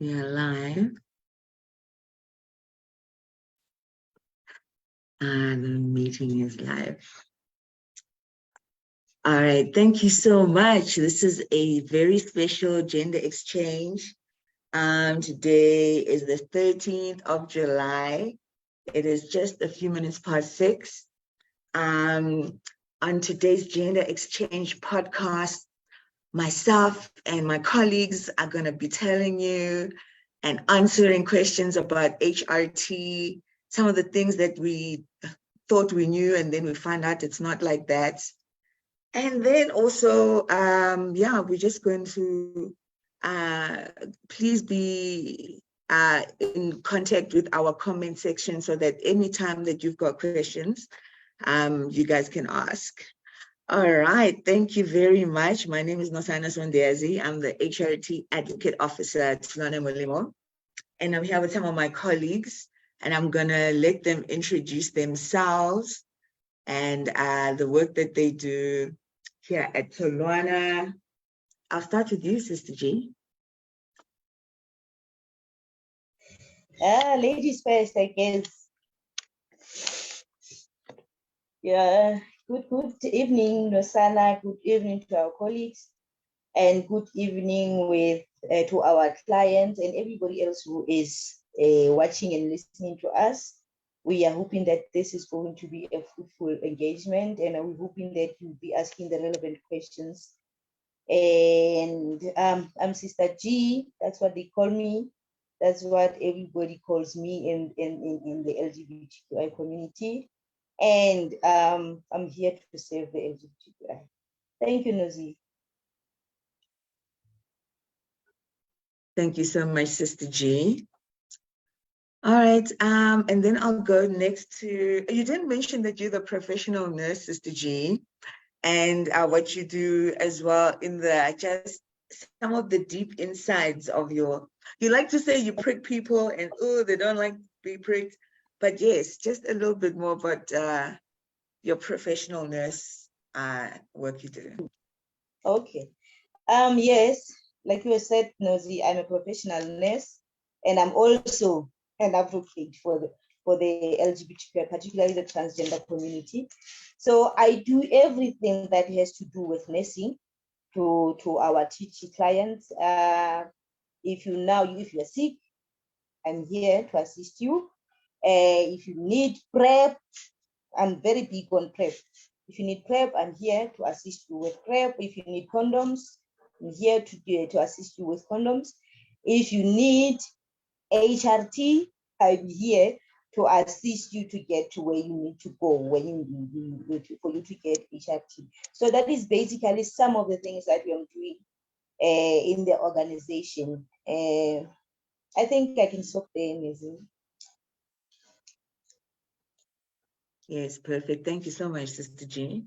We are live. And the meeting is live. All right, thank you so much. This is a very special gender exchange. Today is the 13th of July. It is just a few minutes past 6. On today's gender exchange podcast, myself and my colleagues are going to be telling you and answering questions about HRT, some of the things that we thought we knew, and then we find out it's not like that. And then also, we're just going to please be in contact with our comment section so that anytime that you've got questions, you guys can ask. All right, thank you very much. My name is Nosana Sondiazi. I'm the HRT Advocate Officer at Tulane Molemo. And I'm here with some of my colleagues, and I'm gonna let them introduce themselves and the work that they do here at Tulane. I'll start with you, Sister G. Ladies first, I guess. Yeah, good evening, Rosana. Good evening to our colleagues, and good evening to our clients and everybody else who is watching and listening to us. We are hoping that this is going to be a fruitful engagement, and we're hoping that you'll be asking the relevant questions. And I'm Sister G. That's what they call me. That's what everybody calls me in the LGBTQI community. And I'm here to serve the LGBTQI. Thank you, Nozi. Thank you so much, Sister G. All right, and then I'll go next to, you didn't mention that you're the professional nurse, Sister G, and what you do as well in the, just some of the deep insides of your, you like to say you prick people and, oh, they don't like to be pricked, but yes, just a little bit more about your professional nurse work you do. Okay. Yes, like you said, Nozi, I'm a professional nurse, and I'm also an advocate for the LGBTQI, particularly the transgender community. So I do everything that has to do with nursing to our TT clients. If you're sick, I'm here to assist you. If you need PrEP, I'm very big on PrEP. If you need PrEP, I'm here to assist you with PrEP. If you need condoms, I'm here to assist you with condoms. If you need HRT, I'm here to assist you to get to where you need to go for you to get HRT. So that is basically some of the things that we are doing in the organization. I think I can stop there, Nezin. Yes, perfect. Thank you so much, Sister G.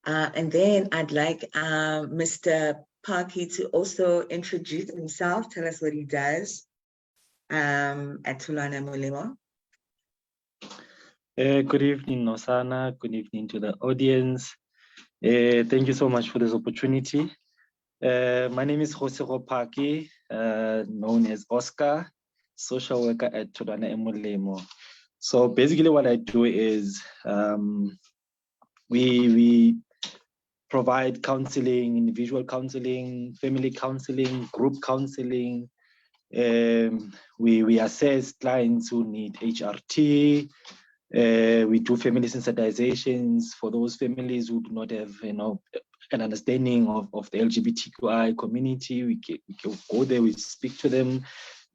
And then I'd like Mr. Parky to also introduce himself, tell us what he does at Tulane Molemo. Good evening, Nosana. Good evening to the audience. Thank you so much for this opportunity. My name is Jose Paki, known as Oscar, social worker at Tulane Molemo. So basically what I do is we provide counseling, individual counseling, family counseling, group counseling. We assess clients who need HRT. We do family sensitizations for those families who do not have, an understanding of the LGBTQI community. We go there, we speak to them.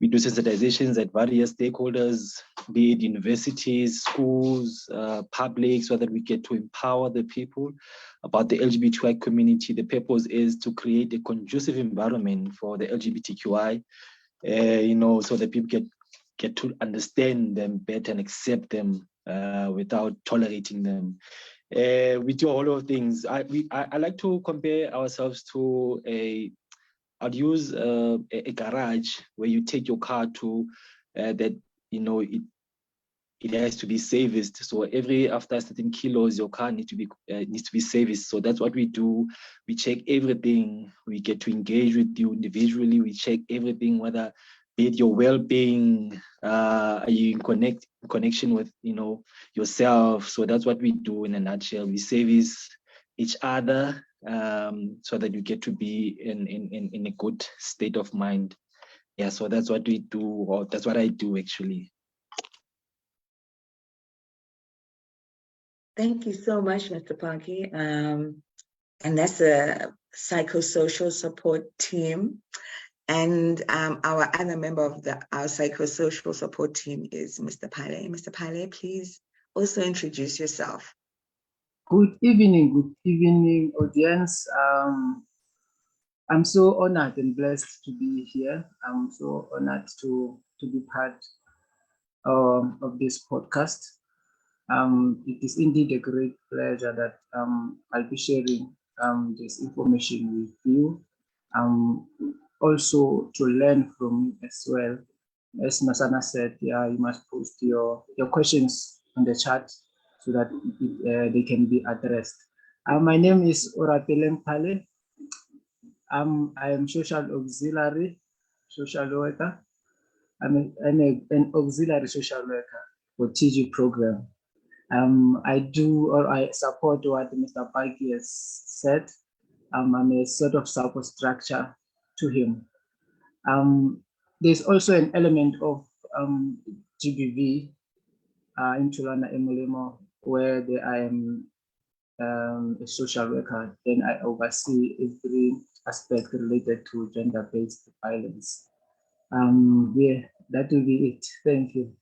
We do sensitizations at various stakeholders, be it universities, schools, public, so that we get to empower the people about the LGBTQI community. The purpose is to create a conducive environment for the LGBTQI, so that people get to understand them better and accept them without tolerating them. We do a whole lot of things. I like to compare ourselves to I'd use a garage where you take your car to that, it has to be serviced. So after certain kilos, your car needs to be serviced. So that's what we do. We check everything. We get to engage with you individually. We check everything, whether be it your well-being, are you in connection with, yourself? So that's what we do in a nutshell. We service each other, so that you get to be in a good state of mind. Yeah, so that's what we do, or that's what I do actually. Thank you so much, Mr. Parky. And that's a psychosocial support team. And our other member of our psychosocial support team is Mr. Pale. Mr. Pale, please also introduce yourself. Good evening, audience. I'm so honored and blessed to be here. I'm so honored to be part of this podcast. It is indeed a great pleasure that I'll be sharing this information with you. Also to learn from you as well. As Masana said, yeah, you must post your questions on the chat so that they can be addressed. My name is Orapeleng Pale. I am social worker. I'm an auxiliary social worker for TG program. I support what Mr. Paki has said. I'm a sort of support structure to him. There's also an element of GBV in Tulana Emulemo, where I am a social worker. Then I oversee every aspect related to gender-based violence. Yeah, that will be it. Thank you.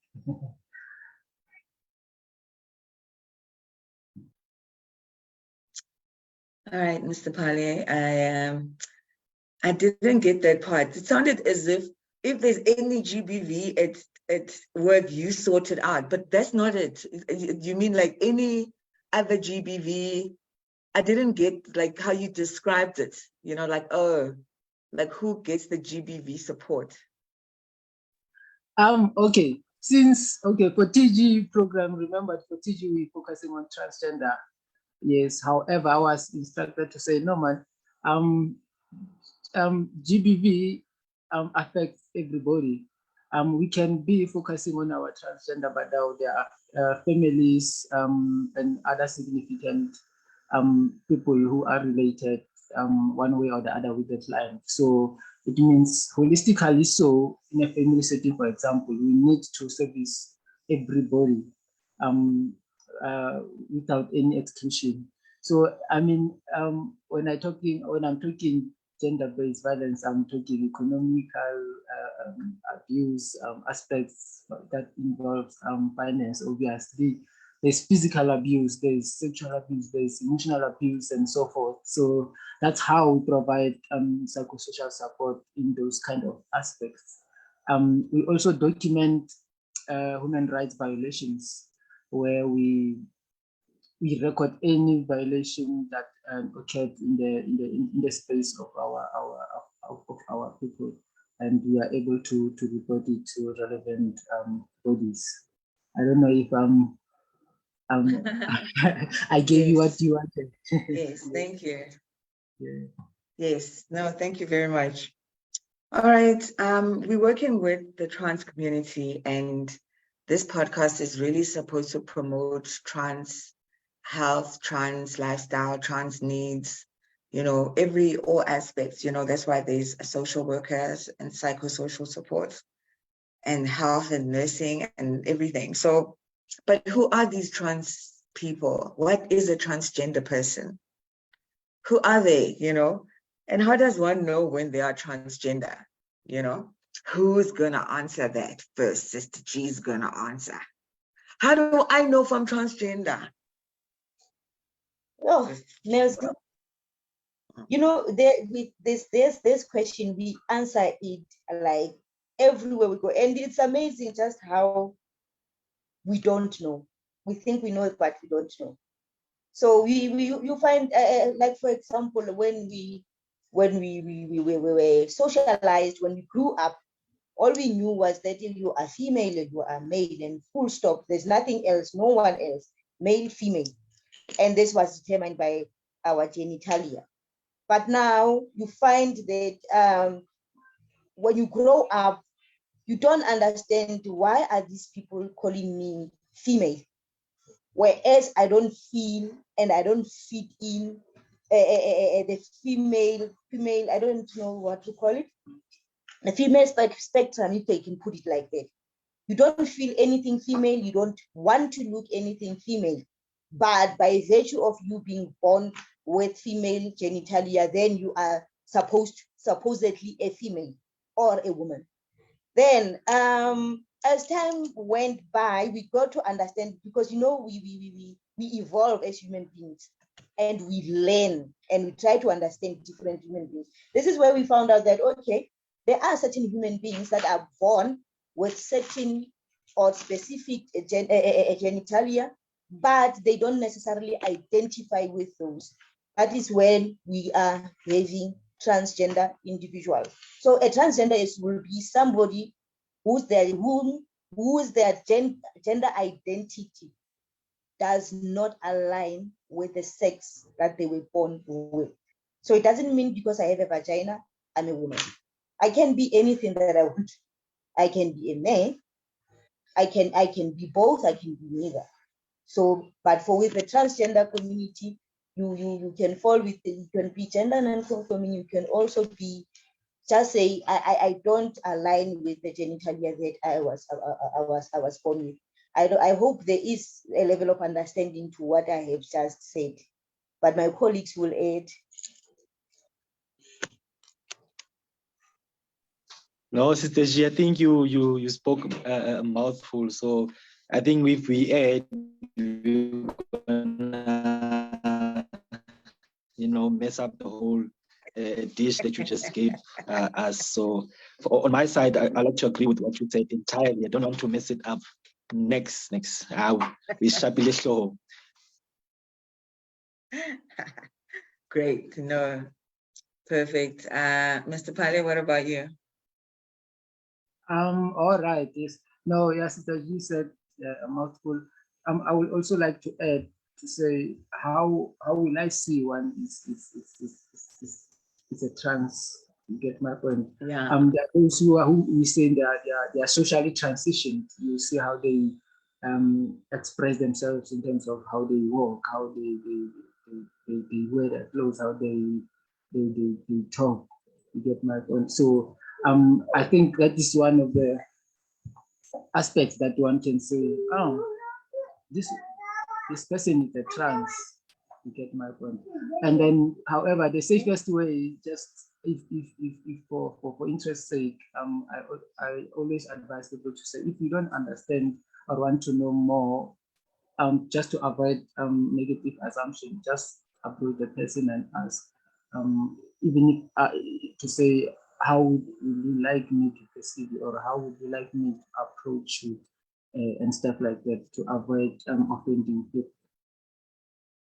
All right, Mr. Pale, I didn't get that part. It sounded as if there's any GBV at work, you sort it out, but that's not it. You mean like any other GBV? I didn't get like how you described it, like who gets the GBV support? Okay. For TG program, remember for TG we focusing on transgender. Yes, however, I was instructed to say no, man. GBV affects everybody. We can be focusing on our transgender, but now there are families and other significant people who are related one way or the other with the client. So it means holistically, so in a family setting, for example, we need to service everybody without any exclusion. So I mean, when I'm talking gender-based violence, I'm talking economical abuse aspects that involves finance. Obviously, there's physical abuse, there's sexual abuse, there's emotional abuse, and so forth. So that's how we provide psychosocial support in those kind of aspects. We also document human rights violations, where we record any violation that occurred in the space of our people, and we are able to report it to relevant bodies. I don't know if I gave you what you wanted. Yes, thank you. Yeah. Yes, no, thank you very much. All right, we're working with the trans community, and this podcast is really supposed to promote trans health, trans lifestyle, trans needs, all aspects, that's why there's social workers and psychosocial support and health and nursing and everything. So, but who are these trans people? What is a transgender person? Who are they, And how does one know when they are transgender, Who's gonna answer that first? Sister G's gonna answer. How do I know if I'm transgender? Oh, Nelson, this question, we answer it like everywhere we go. And it's amazing just how we don't know. We think we know it, but we don't know. So you find, like, for example, when we were socialized, when we grew up, all we knew was that if you are female, you are male, and full stop. There's nothing else, no one else, male, female. And this was determined by our genitalia. But now you find that when you grow up, you don't understand why are these people calling me female, whereas I don't feel and I don't fit in the female, I don't know what to call it, the female spectrum, if I can put it like that. You don't feel anything female, you don't want to look anything female, but by virtue of you being born with female genitalia, then you are supposedly a female or a woman. Then as time went by, we got to understand, because we evolve as human beings and we learn and we try to understand different human beings. This is where we found out that, okay, there are certain human beings that are born with certain or specific genitalia, but they don't necessarily identify with those. That is when we are having transgender individuals. So a transgender will be somebody whose their gender identity does not align with the sex that they were born with. So it doesn't mean because I have a vagina, I'm a woman. I can be anything that I want. I can be a man. I can be both. I can be neither. So, but for with the transgender community, you can fall with you can be gender non-conforming. You can also be just say I don't align with the genitalia that I was born with. I hope there is a level of understanding to what I have just said, but my colleagues will add. No, Sister G, I think you spoke a mouthful. So I think if we add, we're gonna, mess up the whole dish that you just gave us. So on my side, I like to agree with what you said entirely. I don't want to mess it up. Next. We sharply slow. Great. No, perfect. Mr. Pale, what about you? All right. Yes. No. Yes. As you said, a mouthful. I would also like to add to say how will I see one is a trans. You get my point. Yeah. There are those who we say they are socially transitioned. You see how they express themselves in terms of how they walk, how they wear their clothes, how they talk. You get my point. So I think that is one of the aspects that one can say, oh, this person is a trans. You get my point. And then, however, the safest way, just if for interest's sake, I always advise people to say, if you don't understand or want to know more, just to avoid negative assumption, just approach the person and ask, even if to say, how would you like me to perceive you, or how would you like me to approach you, and stuff like that, to avoid offending people.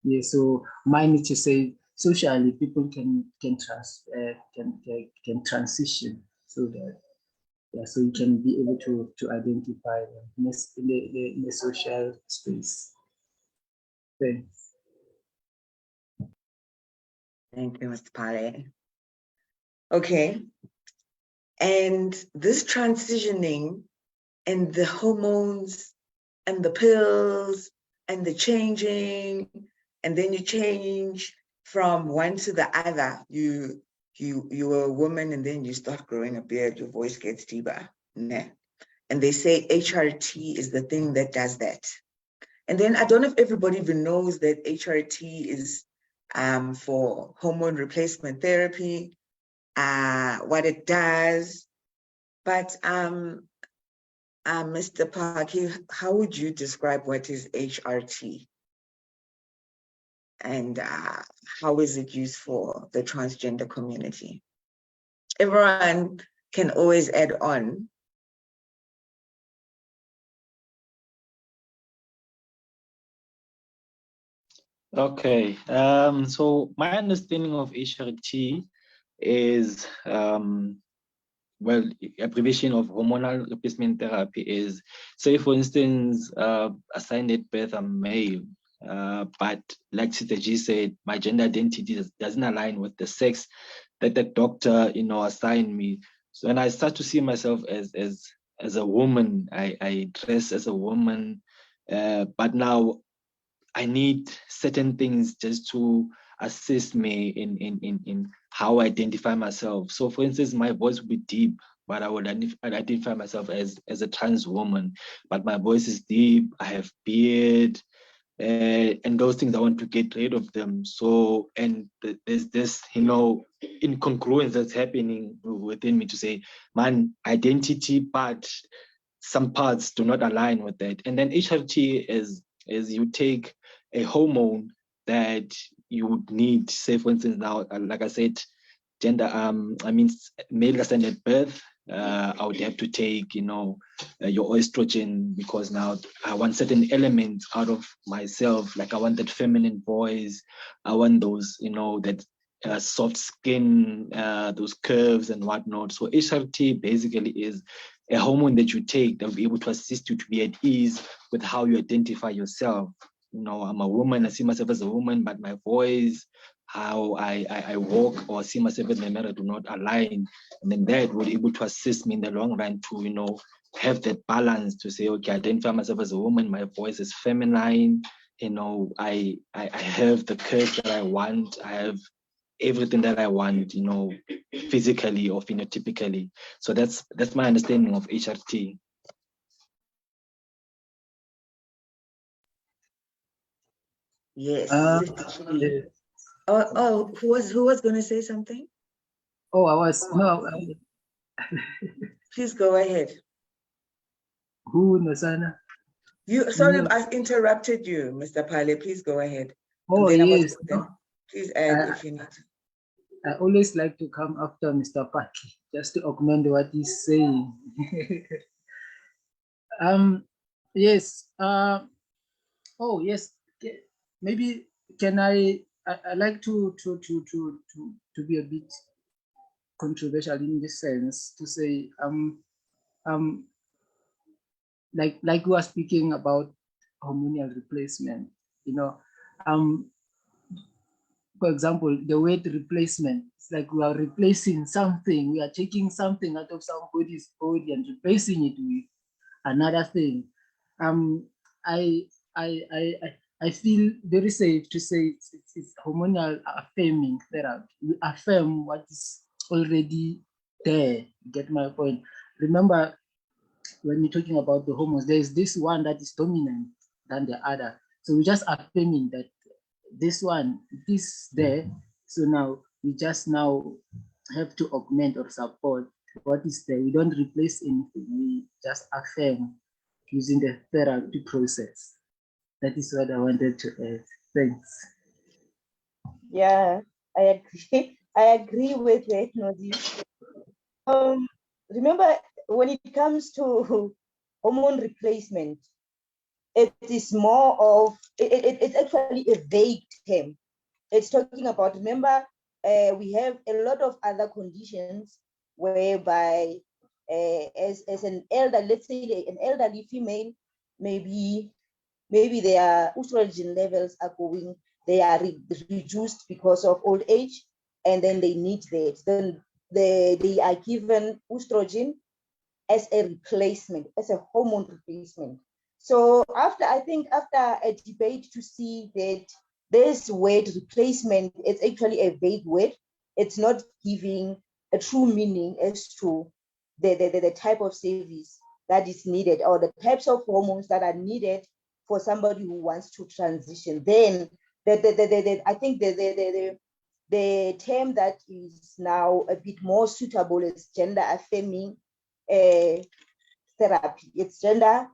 Yeah, so mine is to say socially people can transition, so that so you can be able to identify them in the social space. Thanks. Thank you, Mr. Pale. Okay. And this transitioning and the hormones and the pills and the changing, and then you change from one to the other. You were a woman and then you start growing a beard, your voice gets deeper. Nah. And they say HRT is the thing that does that. And then I don't know if everybody even knows that HRT is for hormone replacement therapy, what it does. But Mr. Parky, how would you describe what is HRT? And how is it used for the transgender community? Everyone can always add on. Okay. So my understanding of HRT is well, abbreviation of hormonal replacement therapy is, say for instance, assigned at birth I'm male, but like Sister G said, my gender identity doesn't align with the sex that the doctor assigned me. So when I start to see myself as as a woman. I dress as a woman, but now I need certain things just to assist me in how I identify myself. So for instance, my voice would be deep, but I would identify myself as a trans woman, but my voice is deep, I have beard, and those things I want to get rid of them. So, and there's this, incongruence that's happening within me to say, man, identity, but some parts do not align with that. And then HRT is you take a hormone that you would need, say for instance now, like I said, gender, male ascended birth, I would have to take, your estrogen, because now I want certain elements out of myself. Like I want that feminine voice. I want those, that soft skin, those curves and whatnot. So HRT basically is a hormone that you take that will be able to assist you to be at ease with how you identify yourself. I'm a woman, I see myself as a woman, but my voice, how I walk or see myself in the mirror do not align. And then that will be able to assist me in the long run to, have that balance to say, okay, I identify myself as a woman, my voice is feminine, I have the curves that I want, I have everything that I want, physically or phenotypically. So that's my understanding of HRT. Yes. Yeah. Oh, who was going to say something? Oh, I was no. Please go ahead. Who, Nosana? Sorry, Yeah. I interrupted you, Mr. Pale. Please go ahead. Oh, And then yes. Please add if you need to. I always like to come after Mr. Paki just to augment what he's saying. Yes. Oh, yes. Maybe can I like to be a bit controversial in this sense to say like we are speaking about hormonal replacement, for example, the word replacement, it's like we are replacing something, we are taking something out of somebody's body and replacing it with another thing. I I I I feel very safe to say it's hormonal affirming therapy. We affirm what is already there. You get my point? Remember, when you're talking about the hormones, there's this one that is dominant than the other. So we're just affirming that this one is there. So now we just now have to augment or support what is there. We don't replace anything. We just affirm using the therapy process. That is what I wanted to add. Thanks. Yeah, I agree. I agree with that, Nozi. Remember, when it comes to hormone replacement, it is more of it's actually a vague term. It's talking about, remember, we have a lot of other conditions whereby as an elder, let's say an elderly female, maybe their estrogen levels are going, they are reduced because of old age, and then they need that. Then they are given estrogen as a replacement, as a hormone replacement. So after a debate to see that this word replacement is actually a vague word, it's not giving a true meaning as to the type of service that is needed or the types of hormones that are needed for somebody who wants to transition. Then I think the term that is now a bit more suitable is gender affirming therapy. It's gender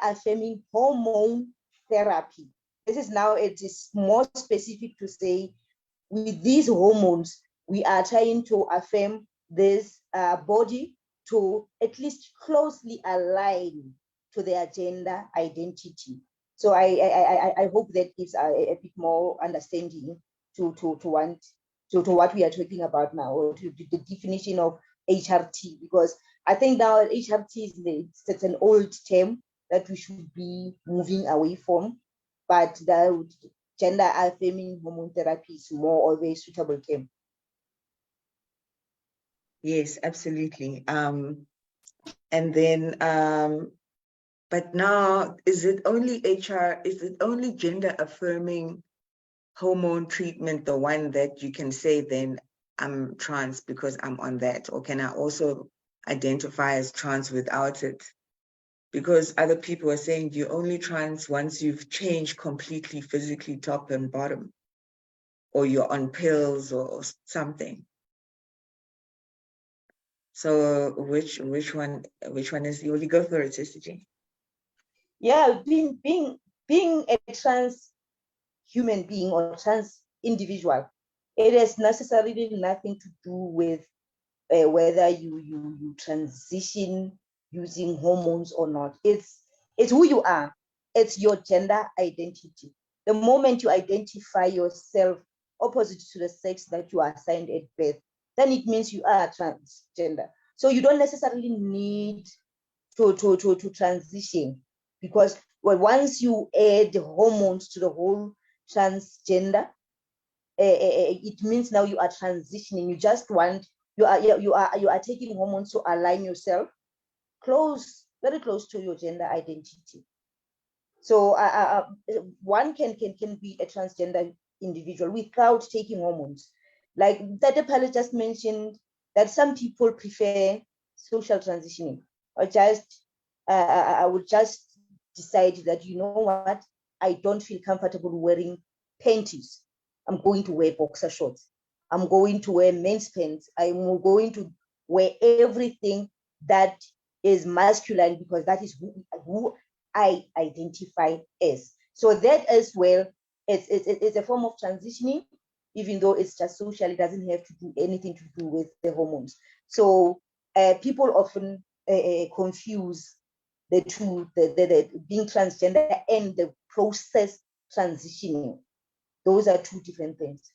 affirming hormone therapy. This is now, it is more specific to say with these hormones, we are trying to affirm this body to at least closely align to their gender identity. So I hope that gives a bit more understanding to what we are talking about now, or to the definition of HRT, because I think now HRT it's an old term that we should be moving away from, but the gender affirming hormone therapy is more of a suitable term. Yes, absolutely. And then, but now, is it only gender affirming hormone treatment, the one that you can say then I'm trans because I'm on that? Or can I also identify as trans without it? Because other people are saying you're only trans once you've changed completely physically, top and bottom, or you're on pills or something. So which one is, will you go for it, Sister Jean? Yeah, being a trans human being or trans individual, it has necessarily nothing to do with whether you transition using hormones or not. It's who you are. It's your gender identity. The moment you identify yourself opposite to the sex that you are assigned at birth, then it means you are transgender. So you don't necessarily need to transition, because once you add hormones to the whole transgender, it means now you are transitioning. You just want, you are taking hormones to align yourself very close to your gender identity. So one can be a transgender individual without taking hormones. Like Tata Pala just mentioned, that some people prefer social transitioning, or just I would just decide that, you know what, I don't feel comfortable wearing panties. I'm going to wear boxer shorts. I'm going to wear men's pants. I'm going to wear everything that is masculine, because that is who I identify as. So that as well, it's a form of transitioning, even though it's just social. It doesn't have to do anything to do with the hormones. So people often confuse the two, the being transgender and the process transitioning. Those are two different things.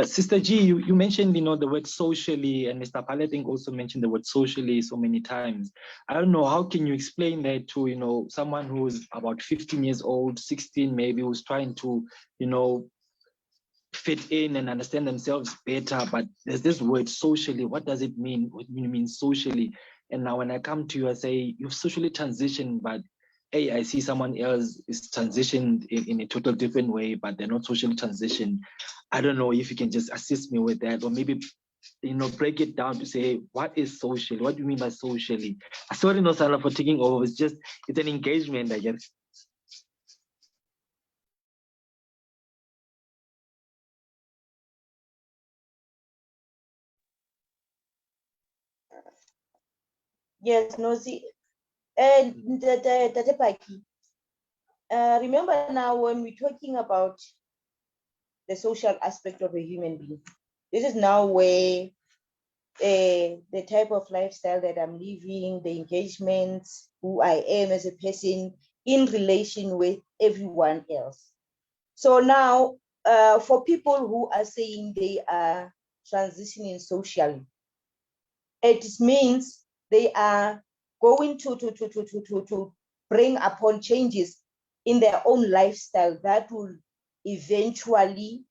Sister G, you mentioned, the word socially, and Mr. Pale, I think, also mentioned the word socially so many times. I don't know, how can you explain that to, someone who's about 15 years old, 16 maybe, who's trying to, fit in and understand themselves better, but there's this word socially. What does it mean? What do you mean socially? And now when I come to you, I say, you've socially transitioned, but hey, I see someone else is transitioned in a total different way, but they're not socially transitioned. I don't know if you can just assist me with that, or maybe break it down to say, what is social? What do you mean by socially? Sorry, no, Sarah, for taking over. It's an engagement, I guess. Yes, Nozi. Remember now, when we're talking about the social aspect of a human being, this is now where the type of lifestyle that I'm living, the engagements, who I am as a person in relation with everyone else. So now, for people who are saying they are transitioning socially, it means they are going to bring upon changes in their own lifestyle that will eventually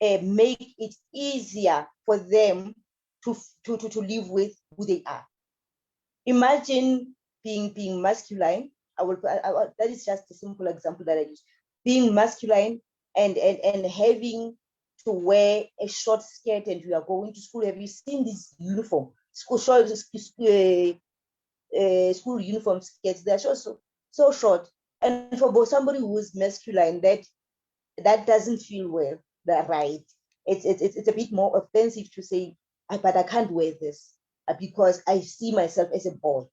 make it easier for them to live with who they are. Imagine being masculine. That is just a simple example that I use. Being masculine and having to wear a short skirt, and you are going to school. Have you seen this uniform? School uniform skirts. They're so short. And for somebody who is masculine, that doesn't feel well. That right. It's a bit more offensive to say, but I can't wear this because I see myself as a boy.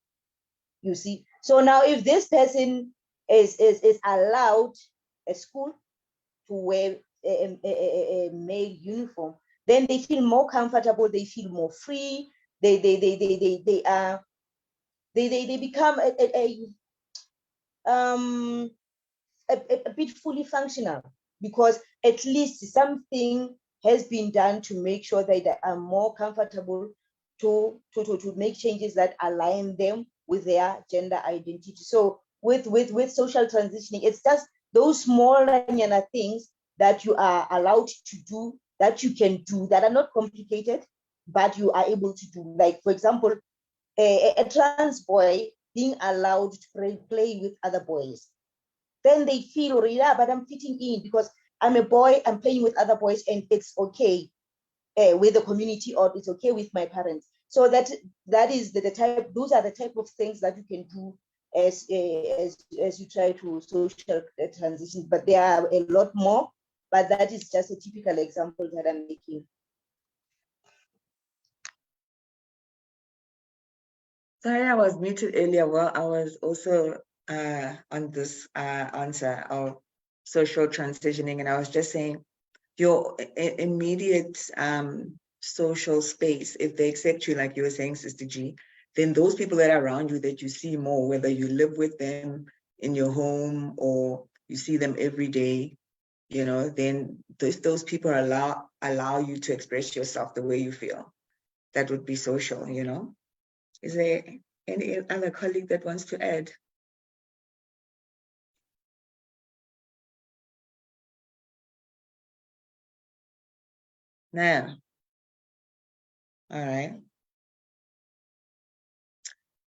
You see. So now, if this person is allowed at school to wear a male uniform, then they feel more comfortable. They feel more free. They become a bit fully functional, because at least something has been done to make sure that they are more comfortable to make changes that align them with their gender identity. So with social transitioning, it's just those small things that you are allowed to do, that you can do, that are not complicated, but you are able to do. Like, for example, a trans boy being allowed to play with other boys. Then they feel, yeah, but I'm fitting in because I'm a boy, I'm playing with other boys, and it's okay with the community, or it's okay with my parents. So that is the type, those are the type of things that you can do as you try to social transition. But there are a lot more, but that is just a typical example that I'm making. Sorry, I was muted earlier. Well, I was also on this answer of social transitioning, and I was just saying your immediate social space, if they accept you, like you were saying, Sister G, then those people that are around you that you see more, whether you live with them in your home or you see them every day, you know, then those people allow you to express yourself the way you feel. That would be social, you know. Is there any other colleague that wants to add? No. All right.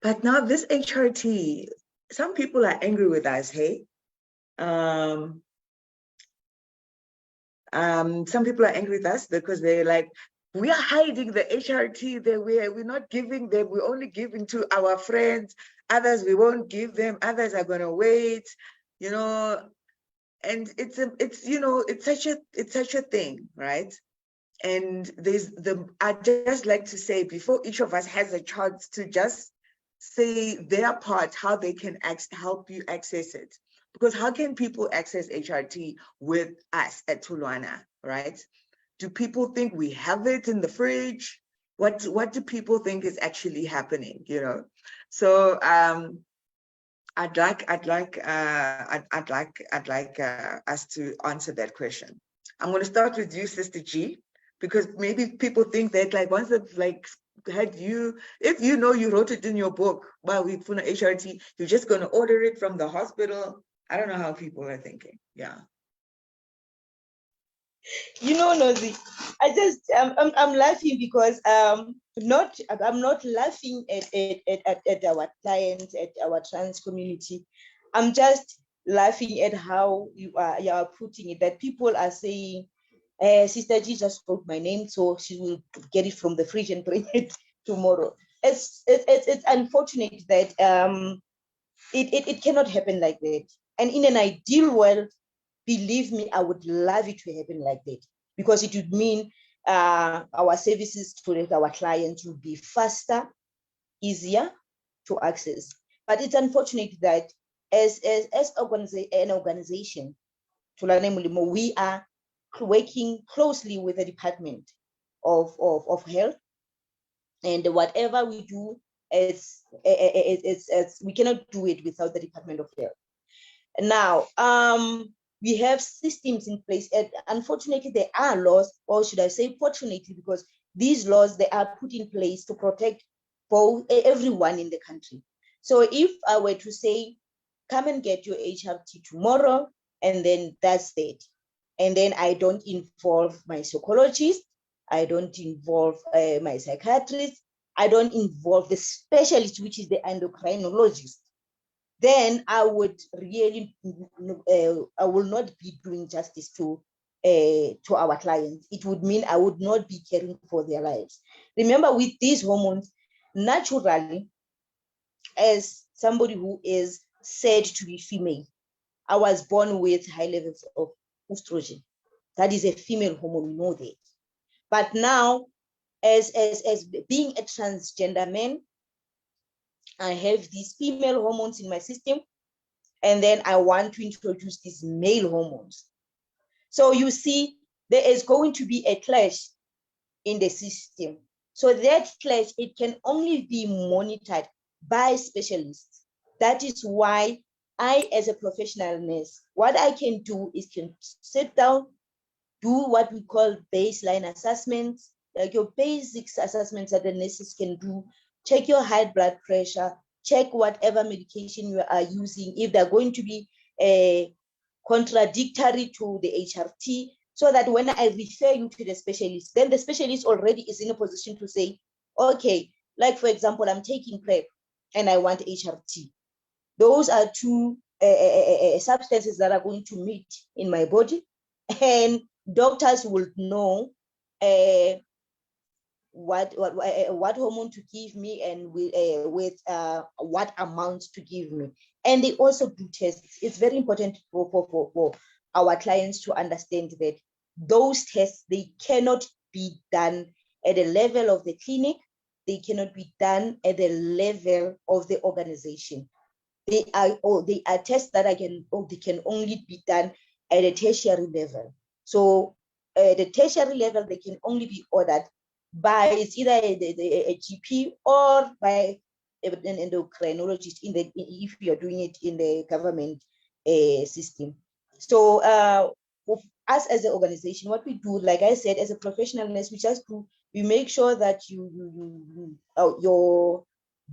But now this HRT, some people are angry with us, hey? Some people are angry with us because they're like, we are hiding the HRT that we're not giving them, we're only giving to our friends, others we won't give them, others are gonna wait, you know, and it's you know, it's such a thing, right? And I just like to say, before each of us has a chance to just say their part, how they can help you access it. Because how can people access HRT with us at Tulwana, right? Do people think we have it in the fridge? What do people think is actually happening, you know? So I'd like us to answer that question. I'm going to start with you, Sister G, because maybe people think that like once they've like had you, if you know you wrote it in your book, well, we put an HRT, you're just going to order it from the hospital. I don't know how people are thinking. Yeah. You know, Nosy, I'm laughing because I'm not laughing at our clients, at our trans community. I'm just laughing at how you are putting it, that people are saying, Sister G just wrote my name, so she will get it from the fridge and bring it tomorrow. It's unfortunate that it cannot happen like that. And in an ideal world, believe me, I would love it to happen like that, because it would mean our services to our clients would be faster, easier to access. But it's unfortunate that as an organization, Tulane Mulimo, we are working closely with the Department of Health, and whatever we do, we cannot do it without the Department of Health. Now, we have systems in place, and unfortunately there are laws, or should I say fortunately, because these laws, they are put in place to protect everyone in the country. So if I were to say, come and get your HRT tomorrow, and then that's it, and then I don't involve my psychologist, I don't involve my psychiatrist, I don't involve the specialist, which is the endocrinologist, then I would really, I will not be doing justice to our clients. It would mean I would not be caring for their lives. Remember, with these hormones, naturally, as somebody who is said to be female, I was born with high levels of estrogen. That is a female hormone, we know that. But now, as being a transgender man, I have these female hormones in my system, and then I want to introduce these male hormones. So you see, there is going to be a clash in the system. So that clash, it can only be monitored by specialists. That is why I, as a professional nurse, what I can do is can sit down, do what we call baseline assessments, like your basic assessments that the nurses can do. Check your high blood pressure, check whatever medication you are using, if they're going to be contradictory to the HRT, so that when I refer you to the specialist, then the specialist already is in a position to say, okay, like for example, I'm taking PrEP and I want HRT. Those are two substances that are going to meet in my body, and doctors will know what hormone to give me and with what amount to give me. And they also do tests. It's very important for our clients to understand that those tests, they cannot be done at the level of the clinic. They cannot be done at the level of the organization. They are tests that they can only be done at a tertiary level. So at the tertiary level, they can only be ordered by either a GP or by an endocrinologist if you're doing it in the government system. So us as an organization, what we do, like I said, as a professional nurse, we make sure that your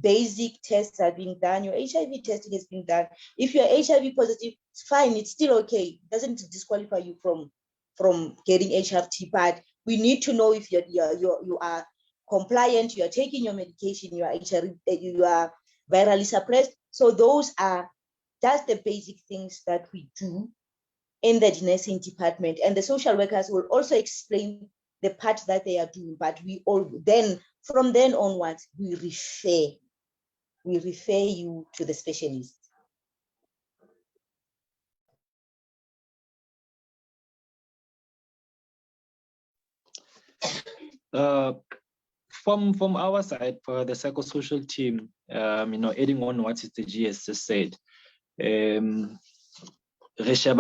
basic tests are being done, your HIV testing is being done. If you're HIV positive, it's fine, it's still okay. It doesn't disqualify you from getting HRT, but we need to know if you are compliant, you are taking your medication, you are virally suppressed. So those are just the basic things that we do in the nursing department, and the social workers will also explain the part that they are doing. But from then onwards, we refer you to the specialist. From our side, for the psychosocial team, adding on what Sister G has just said, Mr.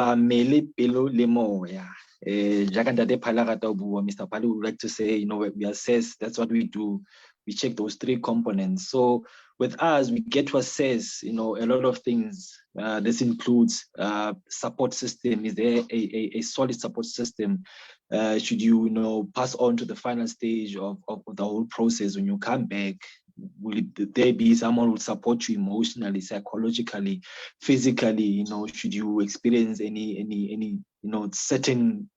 Pali would like to say, we assess, that's what we do. We check those three components. So with us, we get to assess, a lot of things. This includes support system. Is there a solid support system? Should you, pass on to the final stage of the whole process when you come back? Will there be someone who will support you emotionally, psychologically, physically? Should you experience any certain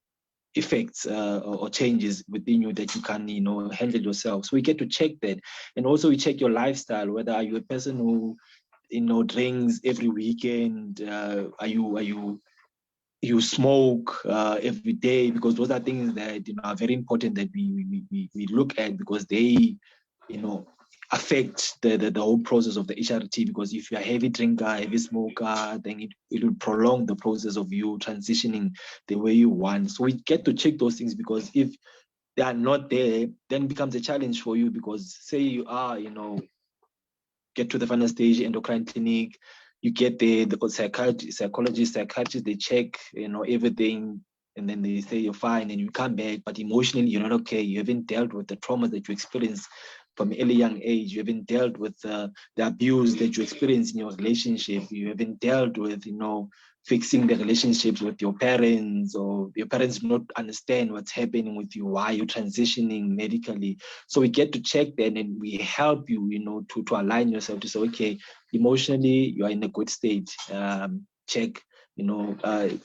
effects or changes within you that you can handle yourself? So we get to check that. And also we check your lifestyle, whether are you a person who drinks every weekend, are you smoke every day, because those are things that are very important that we look at, because they affect the whole process of the HRT. Because if you're a heavy drinker, heavy smoker, then it will prolong the process of you transitioning the way you want. So we get to check those things, because if they are not there, then it becomes a challenge for you. Because say you are, get to the final stage, endocrine clinic, you get the psychologists, they check, everything, and then they say you're fine, and you come back, but emotionally you're not okay. You haven't dealt with the traumas that you experienced from an early young age. You haven't dealt with the abuse that you experienced in your relationship. You haven't dealt with, fixing the relationships with your parents, or your parents do not understand what's happening with you, why you're transitioning medically. So we get to check that, and we help you, to align yourself to say, okay, emotionally you are in a good state. Check,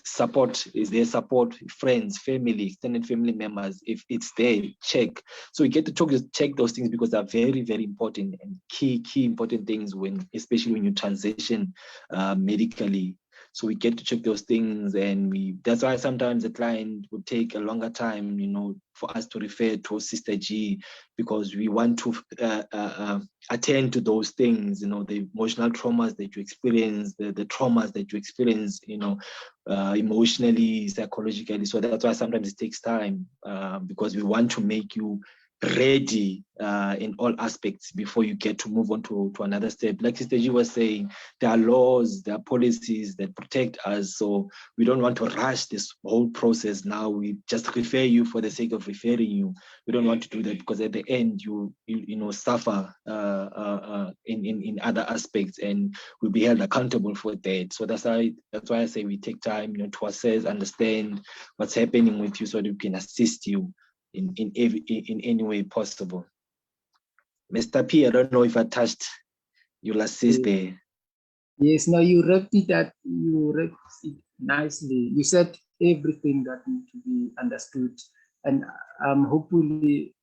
support. Is there support? Friends, family, extended family members, if it's there, check. So we get to check those things, because they're very, very important and key important things especially when you transition medically. So we get to check those things, and that's why sometimes the client would take a longer time, for us to refer to Sister G, because we want to attend to those things, the emotional traumas that you experience, the traumas that you experience, emotionally, psychologically. So that's why sometimes it takes time, because we want to make you ready in all aspects before you get to move on to another step. Like Sister G was saying, there are laws, there are policies that protect us. So we don't want to rush this whole process now. We just refer you for the sake of referring you. We don't want to do that, because at the end you suffer in other aspects, and we'll be held accountable for that. So that's why I say we take time, to assess, understand what's happening with you, so that we can assist you in any way possible. Mr. P, I don't know if I touched your assist there. Yes, no, you wrapped it nicely. You said everything that needs to be understood, and hopefully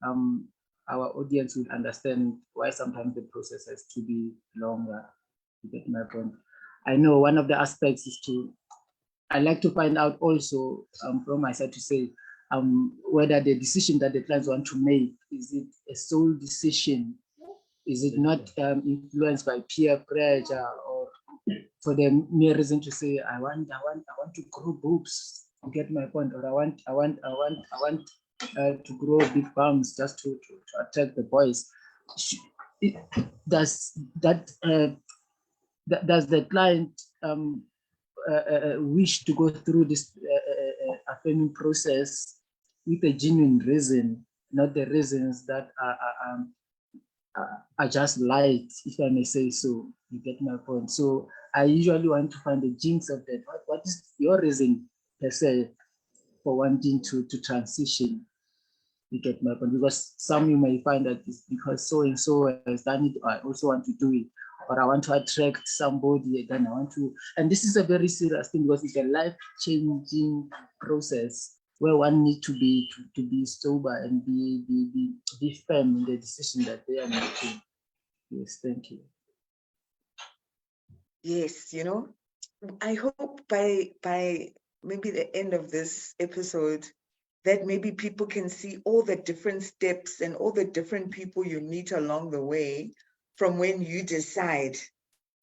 our audience will understand why sometimes the process has to be longer. You get my point. I know one of the aspects is I like to find out also from my side to say whether the decision that the clients want to make, is it a sole decision? Is it not influenced by peer pressure, or for the mere reason to say I want to grow boobs, you get my point, or I want to grow big bums just to attract the boys? Does the client wish to go through this affirming process with a genuine reason, not the reasons that are just light, if I may say so? You get my point. So I usually want to find the jinx of that. What is your reason per se for wanting to transition? You get my point, because some you may find that it's because so and so has done it, I also want to do it, or I want to attract somebody, then I want to. And this is a very serious thing, because it's a life-changing process where one needs to be sober and be firm in the decision that they are making. Yes, thank you. Yes, I hope by maybe the end of this episode that maybe people can see all the different steps and all the different people you meet along the way, from when you decide,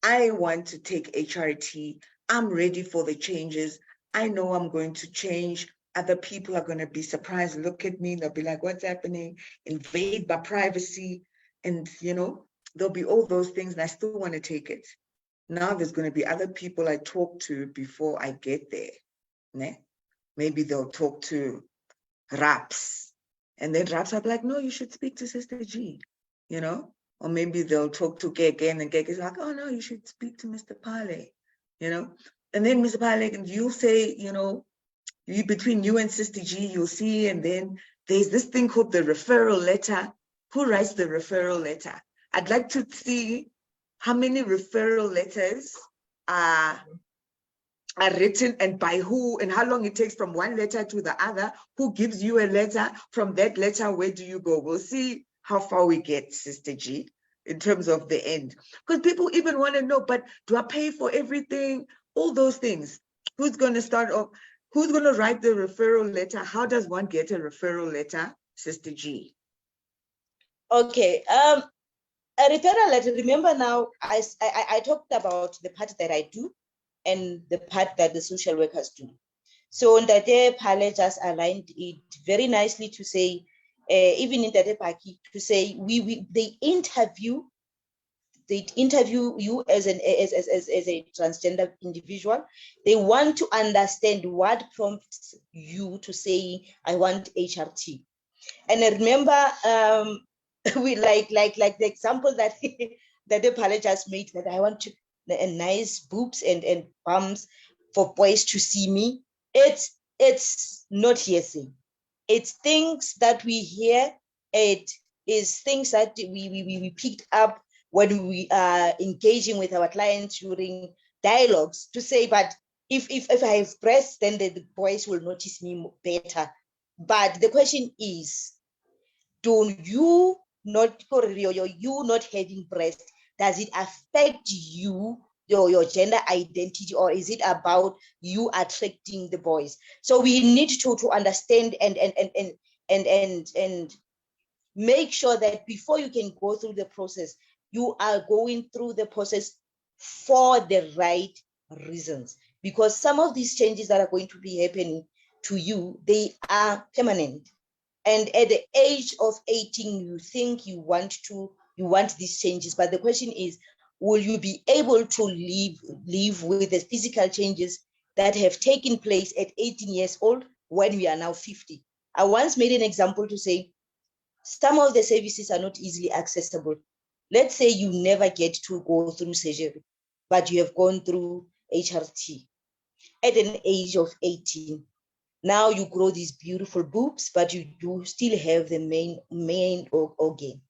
I want to take HRT, I'm ready for the changes, I know I'm going to change. Other people are going to be surprised, look at me, they'll be like, what's happening? Invade my privacy. And, there'll be all those things, and I still want to take it. Now there's going to be other people I talk to before I get there. Ne? Maybe they'll talk to Raps, and then Raps are like, no, you should speak to Sister G, or maybe they'll talk to Gege, and then Gege is like, oh no, you should speak to Mr. Pale, and then Mr. Pale, and you'll say, between you and Sister G, you'll see, and then there's this thing called the referral letter. Who writes the referral letter? I'd like to see how many referral letters are written, and by who, and how long it takes from one letter to the other. Who gives you a letter? From that letter, where do you go? We'll see how far we get, Sister G, in terms of the end. Because people even want to know, but do I pay for everything? All those things. Who's going to start off? Who's going to write the referral letter? How does one get a referral letter, Sister G? Okay. A referral letter, remember now, I talked about the part that I do and the part that the social workers do. So Ndate Pale just aligned it very nicely to say, even in Ndate Paki, to say they interview you as a transgender individual. They want to understand what prompts you to say, I want HRT. And I remember we like the example that that the Pale just made, that I want to nice boobs and bums for boys to see me. It's not hearsay. It's things that we hear. It is things that we picked up when we are engaging with our clients during dialogues, to say, but if I have breasts, then the boys will notice me better. But the question is, do you not having breasts, does it affect you, your gender identity, or is it about you attracting the boys? So we need to understand and make sure that before you can go through the process, you are going through the process for the right reasons. Because some of these changes that are going to be happening to you, they are permanent. And at the age of 18, you think you want these changes, but the question is, will you be able to live with the physical changes that have taken place at 18 years old when we are now 50? I once made an example to say, some of the services are not easily accessible. Let's say you never get to go through surgery, but you have gone through HRT at an age of 18. Now you grow these beautiful boobs, but you do still have the main organ.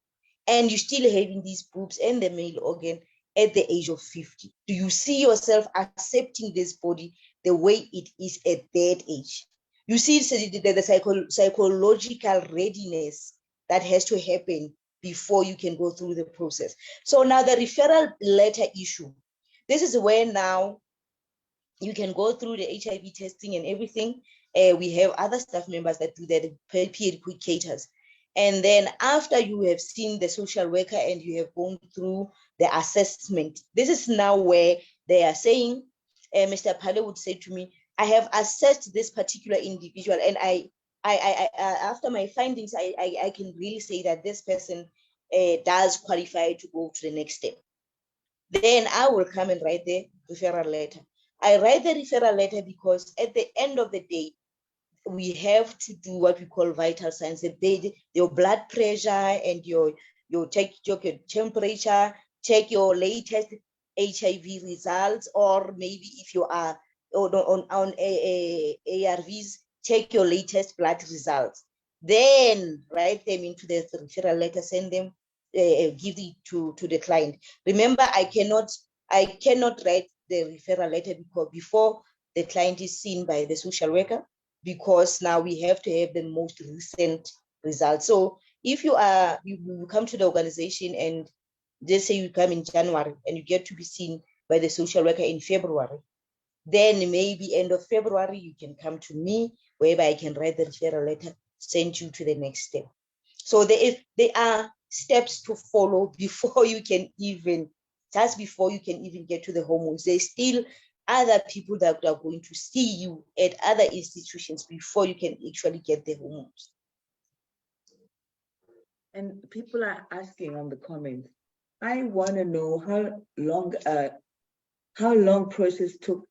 And you still having these boobs and the male organ at the age of 50. Do you see yourself accepting this body the way it is at that age? You see the psychological readiness that has to happen before you can go through the process. So now the referral letter issue. This is where now you can go through the HIV testing and everything. We have other staff members that do that, peer educators. And then after you have seen the social worker and you have gone through the assessment, this is now where they are saying, Mr. Pale would say to me, I have assessed this particular individual, and I after my findings, I can really say that this person does qualify to go to the next step. Then I will come and write the referral letter. I write the referral letter because at the end of the day, we have to do what we call vital signs. Your blood pressure and your check your temperature, check your latest HIV results, or maybe if you are on ARVs, check your latest blood results. Then write them into the referral letter, send them, give it to the client. Remember, I cannot write the referral letter before the client is seen by the social worker, because now we have to have the most recent results. So if you come to the organization and just say you come in January and you get to be seen by the social worker in February, then maybe end of February, you can come to me, whereby I can write the referral letter, send you to the next step. So there are steps to follow before you can even, just before you can even get to the hormones. There's still other people that are going to see you at other institutions before you can actually get the hormones. And people are asking on the comments, I want to know how long process took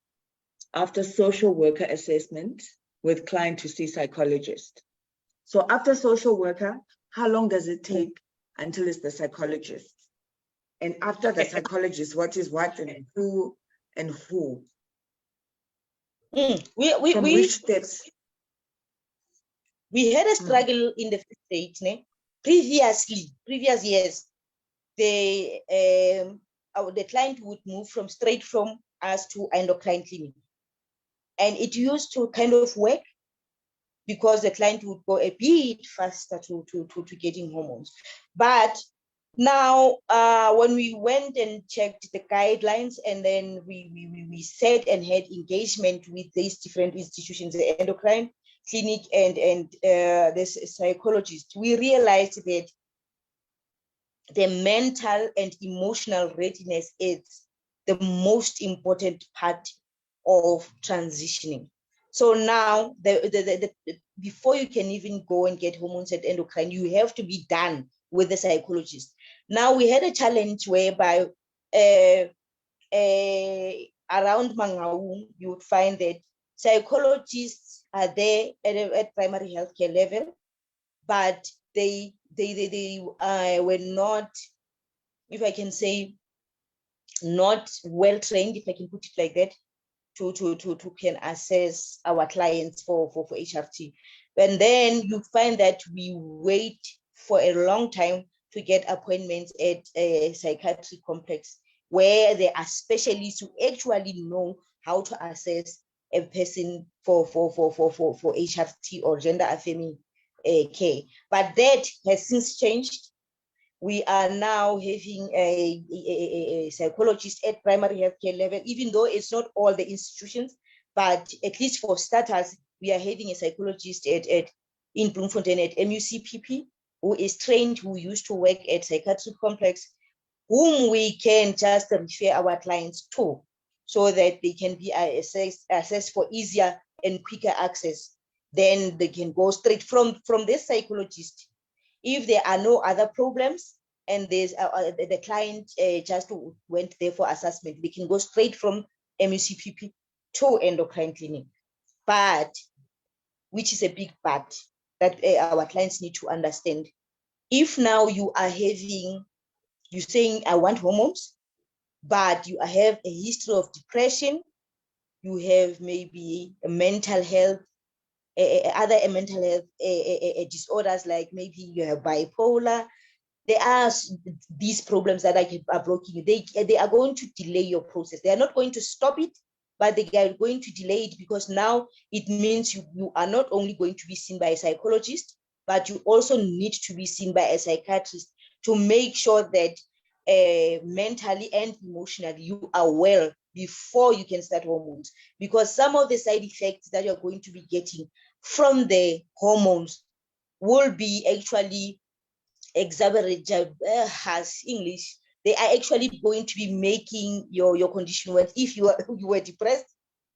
after social worker assessment with client to see psychologist. So after social worker, how long does it take until it's the psychologist? And after the psychologist, what is what and who and who? Which steps? We had a struggle in the first stage. Previous years, the client would move straight from us to endocrine clinic. And it used to kind of work because the client would go a bit faster to getting hormones. But now, when we went and checked the guidelines, and then we said and had engagement with these different institutions, the endocrine clinic and this psychologist, we realized that the mental and emotional readiness is the most important part of transitioning. So now, before you can even go and get hormones at endocrine, you have to be done with the psychologist. Now, we had a challenge whereby around Mangaung, you would find that psychologists are there at primary healthcare level, but they were not, if I can say, not well trained, if I can put it like that, to can assess our clients for HRT. And then you find that we wait for a long time to get appointments at a psychiatric complex, where there are specialists who actually know how to assess a person for HRT or gender affirming care. But that has since changed. We are now having a psychologist at primary healthcare level, even though it's not all the institutions, but at least for starters, we are having a psychologist in Bloemfontein at MUCPP, who is trained, who used to work at psychiatric complex, whom we can just refer our clients to, so that they can be assessed for easier and quicker access. Then they can go straight from this psychologist. If there are no other problems and there's the client just went there for assessment, they can go straight from MUCPP to endocrine clinic. But, which is a big but, that our clients need to understand. If now you are you're saying, I want hormones, but you have a history of depression, you have maybe a mental health other mental health disorders, like maybe you have bipolar. There are these problems that are blocking you. They are going to delay your process. They are not going to stop it, but they are going to delay it, because now it means you are not only going to be seen by a psychologist, but you also need to be seen by a psychiatrist to make sure that mentally and emotionally you are well before you can start hormones. Because some of the side effects that you're going to be getting from the hormones will be actually exacerbated, has English, they are actually going to be making your condition worse. If you were depressed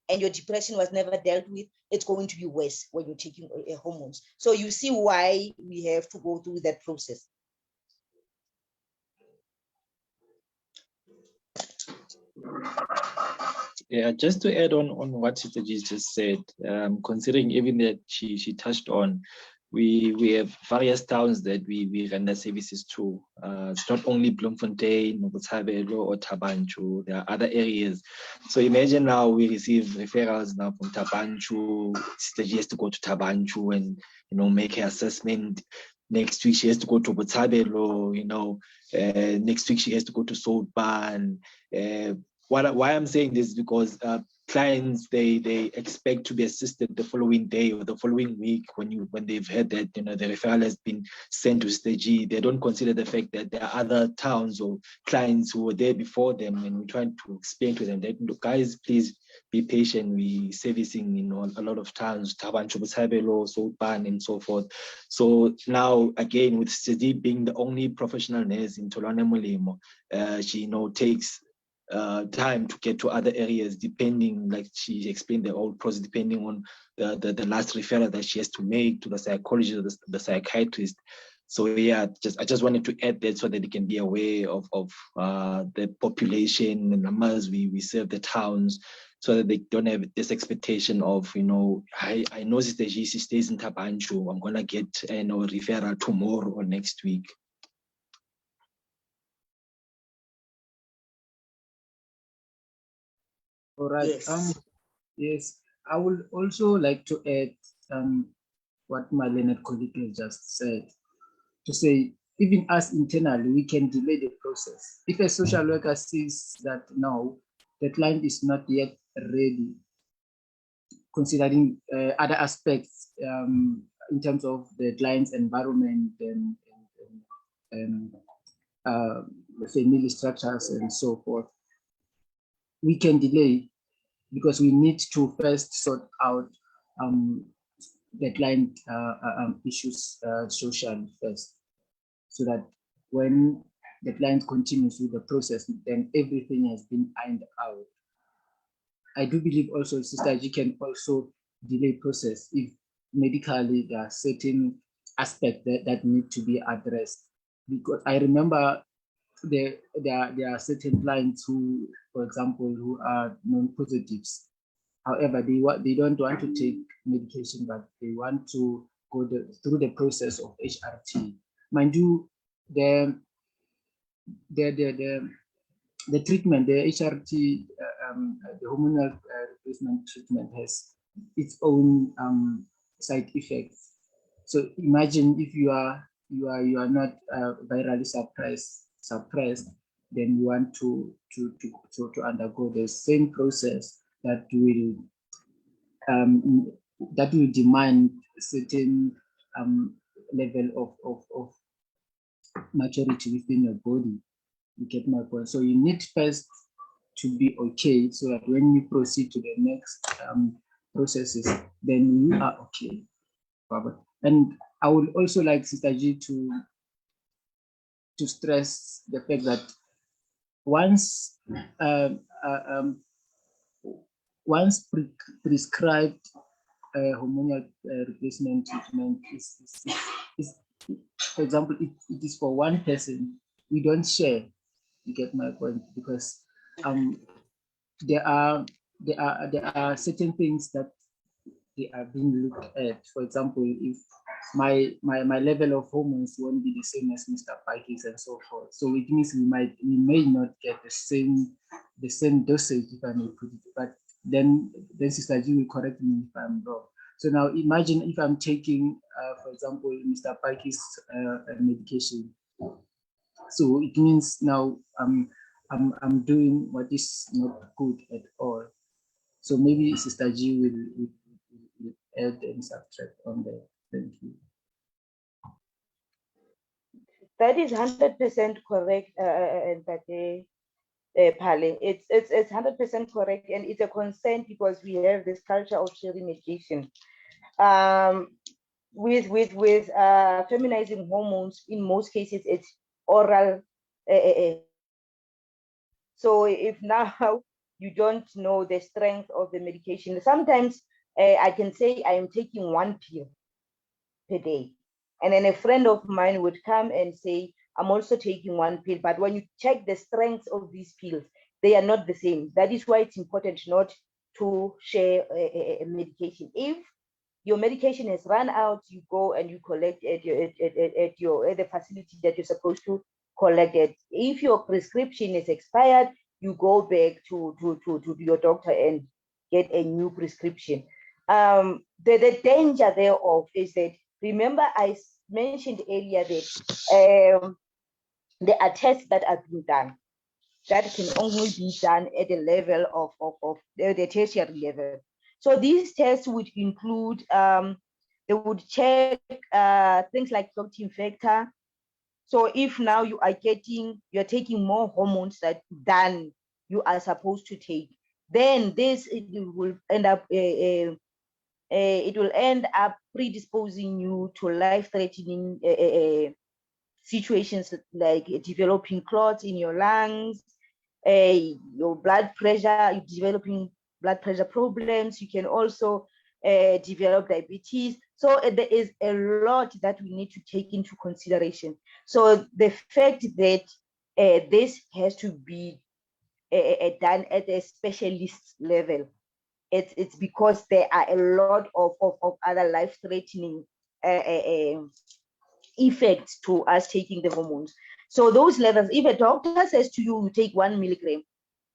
and your depression was never dealt with, it's going to be worse when you're taking hormones. So you see why we have to go through that process. Yeah, just to add on what Sister G just said, considering even that she touched on, we have various towns that we render services to. It's not only Bloemfontein, Botshabelo, or Tabanchu. There are other areas. So imagine now we receive referrals now from Tabanchu. Sister G has to go to Tabanchu and make her assessment. Next week she has to go to Botshabelo. Next week she has to go to Soutban. Why I'm saying this is because clients they expect to be assisted the following day or the following week when they've heard that the referral has been sent to Stage G. They don't consider the fact that there are other towns or clients who were there before them, and we're trying to explain to them that, guys, please be patient. We servicing a lot of towns, Tabanchu, Botshabelo, Soutban, and so forth. So now again, with Stage G being the only professional nurse in Tolwane Molemo, she takes time to get to other areas, depending, like she explained, the whole process, depending on the last referral that she has to make to the psychologist or the psychiatrist. So yeah, I just wanted to add that so that they can be aware of the population, the numbers we serve, the towns, so that they don't have this expectation of, I know Sister G, she stays in Tabanchu, I'm gonna get a referral tomorrow or next week. All right. Yes. Yes, I would also like to add what my learned colleague has just said, to say even us internally, we can delay the process. If a social worker sees that no, the client is not yet ready, considering other aspects in terms of the client's environment and family structures and so forth, we can delay, because we need to first sort out the client issues socially first, so that when the client continues with the process, then everything has been ironed out. I do believe also Sister G can also delay process if medically there are certain aspects that need to be addressed. Because I remember there are certain clients who, for example, who are non-positives. However, they don't want to take medication, but they want to go through the process of HRT. Mind you, the treatment, the HRT, the hormonal replacement treatment has its own side effects. So imagine if you are not virally suppressed, then you want to undergo the same process that will demand certain level of maturity within your body. You get my point? So you need first to be okay, so that when you proceed to the next processes, then you are okay. And I would also like Sister G to stress the fact that once prescribed hormonal replacement treatment is, for example, it is for one person, we don't share. You get my point? Because there are certain things that they are being looked at. For example, if my level of hormones won't be the same as Mr. Pikey's and so forth, so it means we may not get the same dosage, if I may put it. But then Sister G will correct me if I'm wrong. So now imagine if I'm taking, for example, Mr. Paki's medication. So it means now I'm doing what is not good at all. So maybe Sister G will add and subtract on that. Thank you. That is 100% correct, Pale. It's 100% correct, and it's a concern because we have this culture of sharing medication. With feminizing hormones, in most cases, it's oral. So if now you don't know the strength of the medication, sometimes I can say I am taking 1 pill per day. And then a friend of mine would come and say, I'm also taking 1 pill. But when you check the strength of these pills, they are not the same. That is why it's important not to share a medication. If your medication has run out, you go and you collect at the facility that you're supposed to collect it. If your prescription is expired, you go back to your doctor and get a new prescription. The danger thereof is that, remember I mentioned earlier that there are tests that are being done that can only be done at the level of the tertiary level. So these tests would include, they would check things like toxin factor. So if now you're taking more hormones than you are supposed to take, then it will end up predisposing you to life-threatening situations like developing clots in your lungs, your blood pressure, you're developing blood pressure problems. You can also develop diabetes. So there is a lot that we need to take into consideration. So the fact that this has to be done at a specialist level, it's because there are a lot of other life-threatening effects to us taking the hormones. So those levels, if a doctor says to you, you take 1 milligram,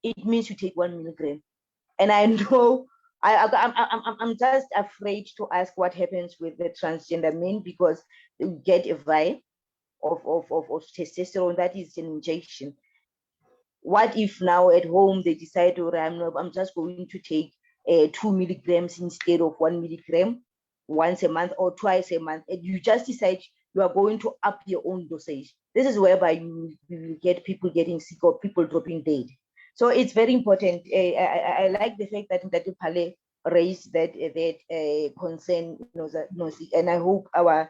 it means you take 1 milligram. And I know I'm just afraid to ask what happens with the transgender men, because they get a vial of testosterone that is an injection. What if now at home they decide, oh, I'm just going to take 2 milligrams instead of 1 milligram once a month or twice a month, and you just decide you are going to up your own dosage. This is whereby you will get people getting sick or people dropping dead. So it's very important. I like the fact that Pale raised that concern, and I hope our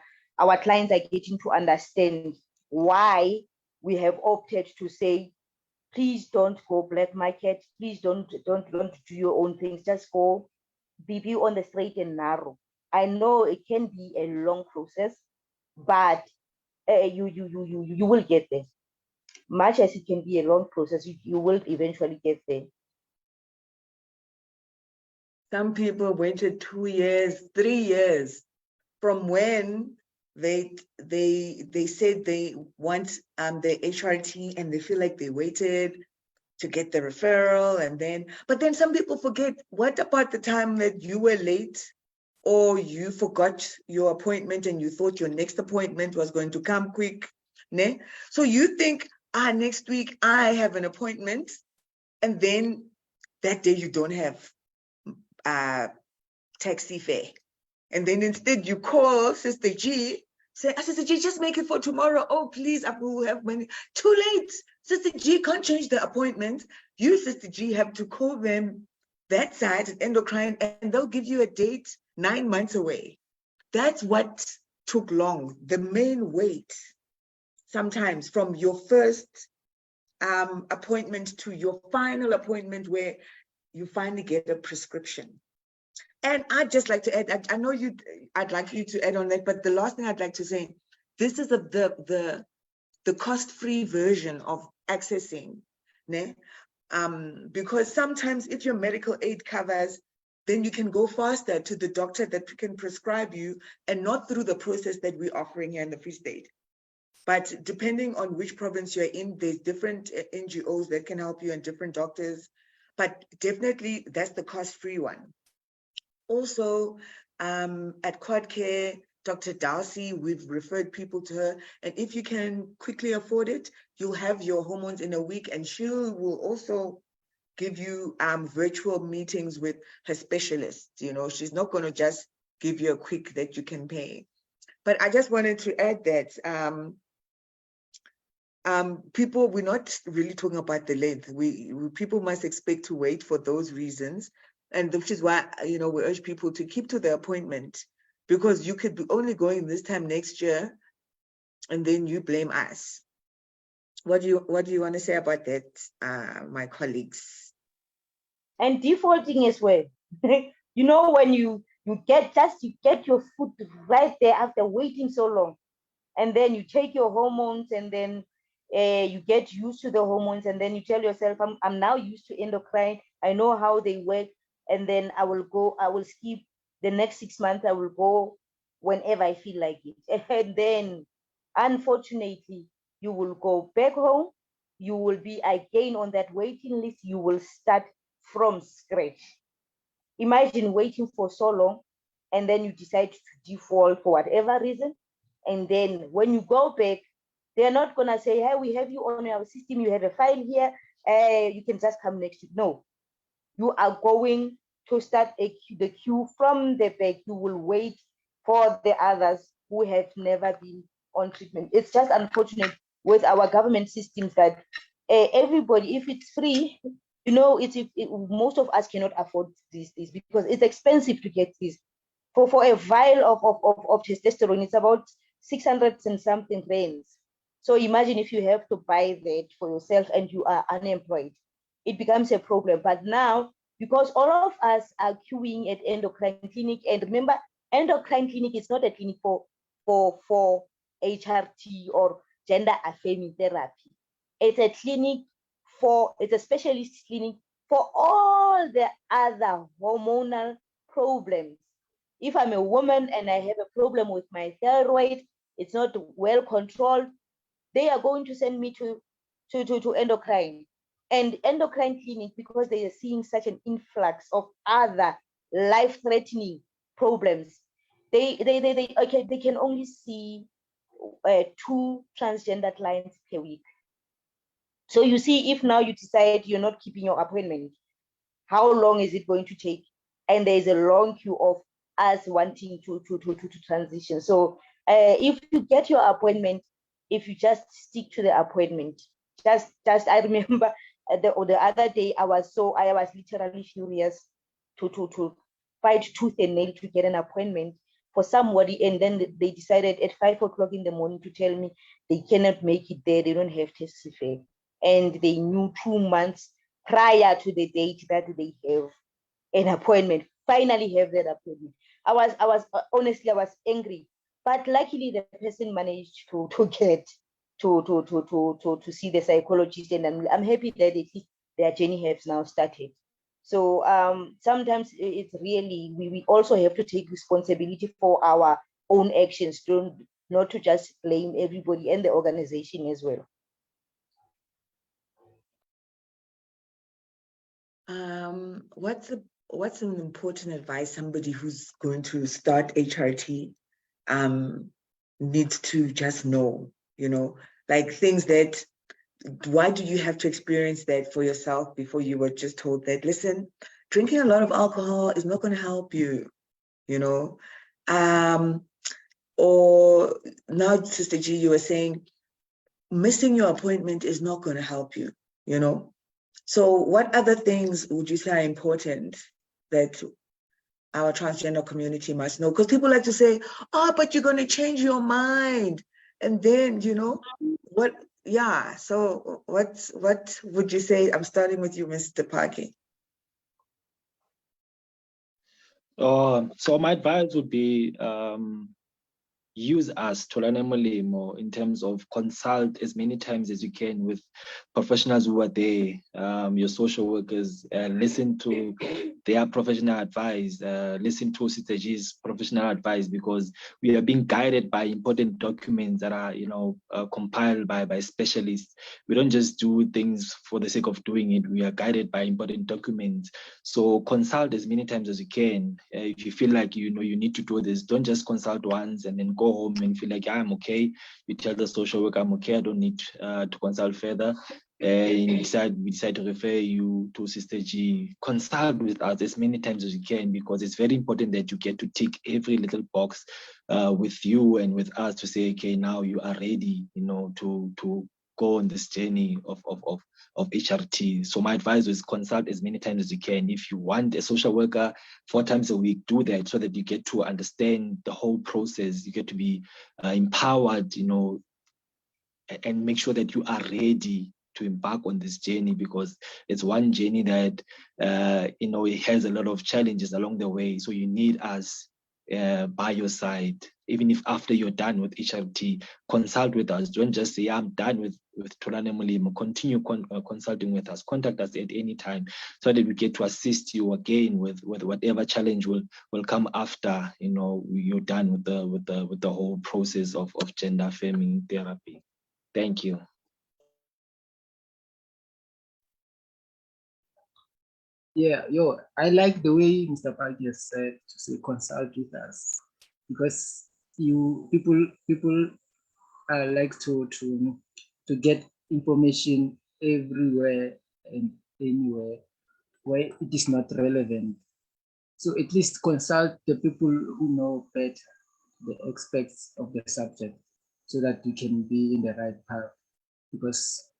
clients are getting to understand why we have opted to say, please don't go black market. Please don't do your own things. Just go be on the straight and narrow. I know it can be a long process, but you will get there. Much as it can be a long process, you will eventually get there. Some people waited 2 years, 3 years from when they said they want the HRT, and they feel like they waited to get the referral, but then some people forget, what about the time that you were late or you forgot your appointment and you thought your next appointment was going to come quick, ne? So you think, next week I have an appointment, and then that day you don't have taxi fare. And then instead you call Sister G, say, Sister G, just make it for tomorrow. Oh, please, I will have money. Too late. Sister G can't change the appointment. You, Sister G, have to call them that side at endocrine, and they'll give you a date 9 months away. That's what took long. The main wait, sometimes from your first appointment to your final appointment where you finally get a prescription. And I'd just like to add, I know I'd like you to add on that, but the last thing I'd like to say, this is the cost-free version of accessing, né? Because sometimes if your medical aid covers, then you can go faster to the doctor that can prescribe you, and not through the process that we're offering here in the Free State. But depending on which province you're in, there's different NGOs that can help you and different doctors, but definitely that's the cost-free one. Also, At Quad Care, Dr. Darcy, we've referred people to her. And if you can quickly afford it, you'll have your hormones in a week, and she will also give you virtual meetings with her specialists. You know, she's not going to just give you a quick that you can pay. But I just wanted to add that people, we're not really talking about the length. People must expect to wait for those reasons. And which is why, you know, we urge people to keep to the appointment, because you could be only going this time next year and then you blame us. What do you want to say about that, my colleagues? And defaulting as well. You know, when you get your food right there after waiting so long, and then you take your hormones, and then you get used to the hormones, and then you tell yourself, I'm now used to endocrine, I know how they work, and then I will skip the next 6 months, I will go whenever I feel like it. And then unfortunately you will go back home, you will be again on that waiting list, you will start from scratch. Imagine waiting for so long, and then you decide to default for whatever reason, and then when you go back, they're not gonna say, hey, we have you on our system, you have a file here, you can just come next week. No, you are going to start the queue from the back. You will wait for the others who have never been on treatment. It's just unfortunate with our government systems that everybody, if it's free, you know, most of us cannot afford this because it's expensive to get this. For a vial of testosterone, it's about 600 and something rands. So imagine if you have to buy that for yourself and you are unemployed, it becomes a problem. But now, because all of us are queuing at endocrine clinic, and remember, endocrine clinic is not a clinic for HRT or gender affirming therapy. It's a clinic it's a specialist clinic for all the other hormonal problems. If I'm a woman and I have a problem with my thyroid, it's not well controlled, they are going to send me to endocrine. And endocrine clinic, because they are seeing such an influx of other life-threatening problems, they can only see 2 transgender clients per week. So you see, if now you decide you're not keeping your appointment, how long is it going to take? And there's a long queue of us wanting to transition. So if you get your appointment, if you just stick to the appointment, just I remember the other day I was literally furious to fight tooth and nail to get an appointment for somebody, and then they decided at 5 o'clock in the morning to tell me they cannot make it there, they don't have testify, and they knew 2 months prior to the date that they have an appointment, finally have that appointment. I was honestly, I was angry, but luckily the person managed to get to see the psychologist, and I'm happy that at least their journey has now started. So sometimes it's really, we also have to take responsibility for our own actions, not to just blame everybody and the organization as well. What's an important advice somebody who's going to start HRT needs to just know, you know, like things that, why do you have to experience that for yourself before you were just told that, listen, drinking a lot of alcohol is not going to help you, you know? Or now, Sister G, you were saying, missing your appointment is not going to help you, you know? So what other things would you say are important that our transgender community must know? Because people like to say, oh, but you're going to change your mind. And then, you know, so what would you say? I'm starting with you, Mr. Parky. So my advice would be use us to learn more in terms of consult as many times as you can with professionals who are there, your social workers, and listen to their professional advice, listen to Sister G's professional advice, because we are being guided by important documents that are, compiled by specialists. We don't just do things for the sake of doing it. We are guided by important documents. So consult as many times as you can. If you feel like you need to do this, don't just consult once and then go home and feel like, yeah, I'm okay. You tell the social worker, I'm okay, I don't need to consult further. We decide to refer you to Sister G. Consult with us as many times as you can, because it's very important that you get to tick every little box with you and with us to say, okay, now you are ready, to go on this journey of HRT. So my advice is consult as many times as you can. If you want a social worker 4 times a week, do that, so that you get to understand the whole process. You get to be empowered, and make sure that you are ready to embark on this journey, because it's one journey that it has a lot of challenges along the way. So you need us by your side. Even if after you're done with HRT, consult with us. Don't just say, I'm done with Tolane Molemo. Continue consulting with us. Contact us at any time, so that we get to assist you again with whatever challenge will come after you're done with the whole process of gender affirming therapy. Thank you. Yeah, I like the way Mr. Park has said to say consult with us, because people like to get information everywhere and anywhere where it is not relevant. So at least consult the people who know better, the experts of the subject, so that you can be in the right path. Because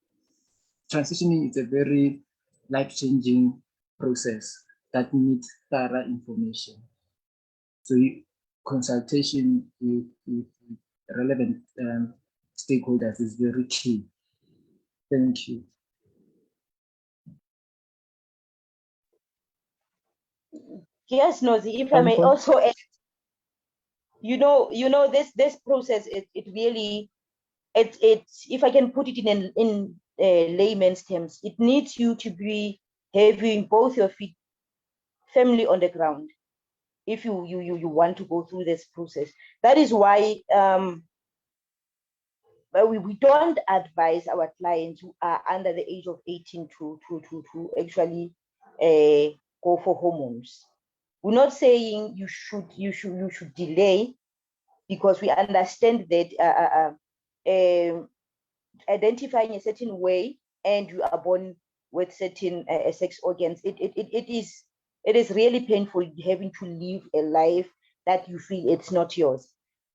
transitioning is a very life-changing process that needs thorough information. So consultation with relevant stakeholders is very key. Thank you. Yes, Nozi, if I may also add, this process, it really, if I can put it in layman's terms, it needs you to be having both your feet firmly on the ground if you want to go through this process. That is why we don't advise our clients who are under the age of 18 to actually go for hormones. We're not saying you should delay, because we understand that identifying a certain way and you are born with certain sex organs, it is really painful having to live a life that you feel it's not yours.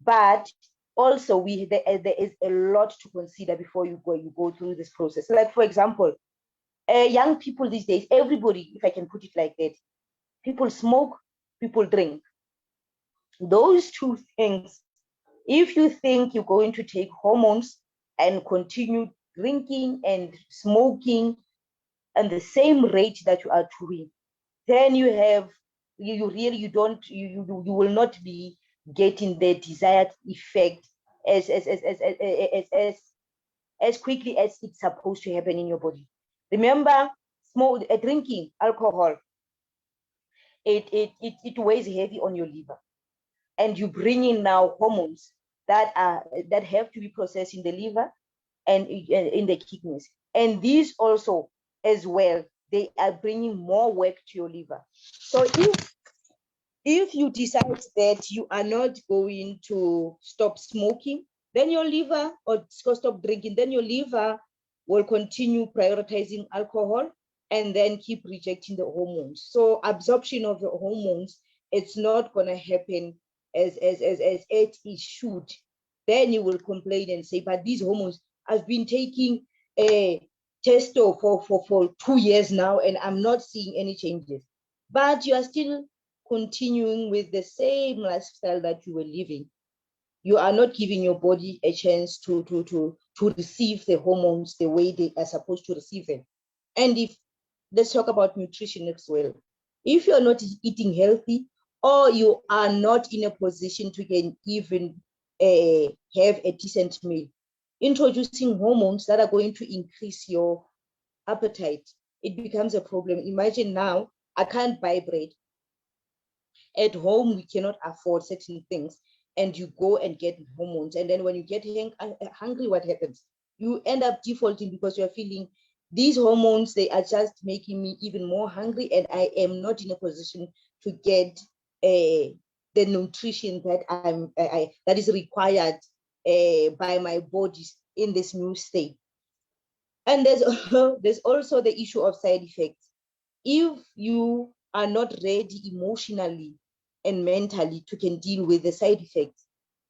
But also there is a lot to consider before you go through this process. Like, for example, young people these days, everybody, if I can put it like that, people smoke, people drink. Those two things, if you think you're going to take hormones and continue drinking and smoking at the same rate that you are doing, then you will not be getting the desired effect as quickly as it's supposed to happen in your body. Remember, drinking alcohol, it weighs heavy on your liver, and you bring in now hormones that have to be processed in the liver and in the kidneys, and these also as well, they are bringing more work to your liver. So if you decide that you are not going to stop smoking, then your liver, or stop drinking, then your liver will continue prioritizing alcohol and then keep rejecting the hormones. So absorption of the hormones, it's not going to happen as it should. Then you will complain and say, but these hormones, I've been taking a testo for 2 years now, and I'm not seeing any changes. But you are still continuing with the same lifestyle that you were living. You are not giving your body a chance to receive the hormones the way they are supposed to receive them. And let's talk about nutrition as well. If you're not eating healthy, or you are not in a position to even have a decent meal, introducing hormones that are going to increase your appetite, it becomes a problem. Imagine now I can't buy bread. At home, we cannot afford certain things, and you go and get hormones. And then when you get hungry, what happens? You end up defaulting because you're feeling these hormones, they are just making me even more hungry, and I am not in a position to get the nutrition that is required by my body in this new state. And there's also the issue of side effects. If you are not ready emotionally and mentally to can deal with the side effects,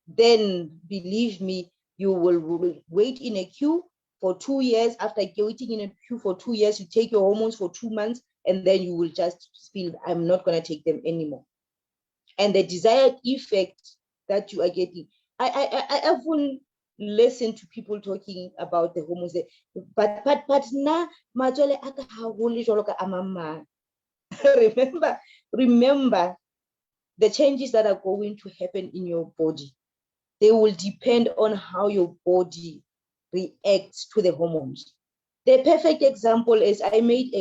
then believe me, you will wait in a queue for 2 years. After waiting in a queue for 2 years, you take your hormones for 2 months, and then you will just feel, I'm not going to take them anymore. And the desired effect that you are getting, I often listen to people talking about the hormones, but na matswele a ka haholo jwalo ka a mang mang. remember the changes that are going to happen in your body, they will depend on how your body reacts to the hormones. The perfect example is I made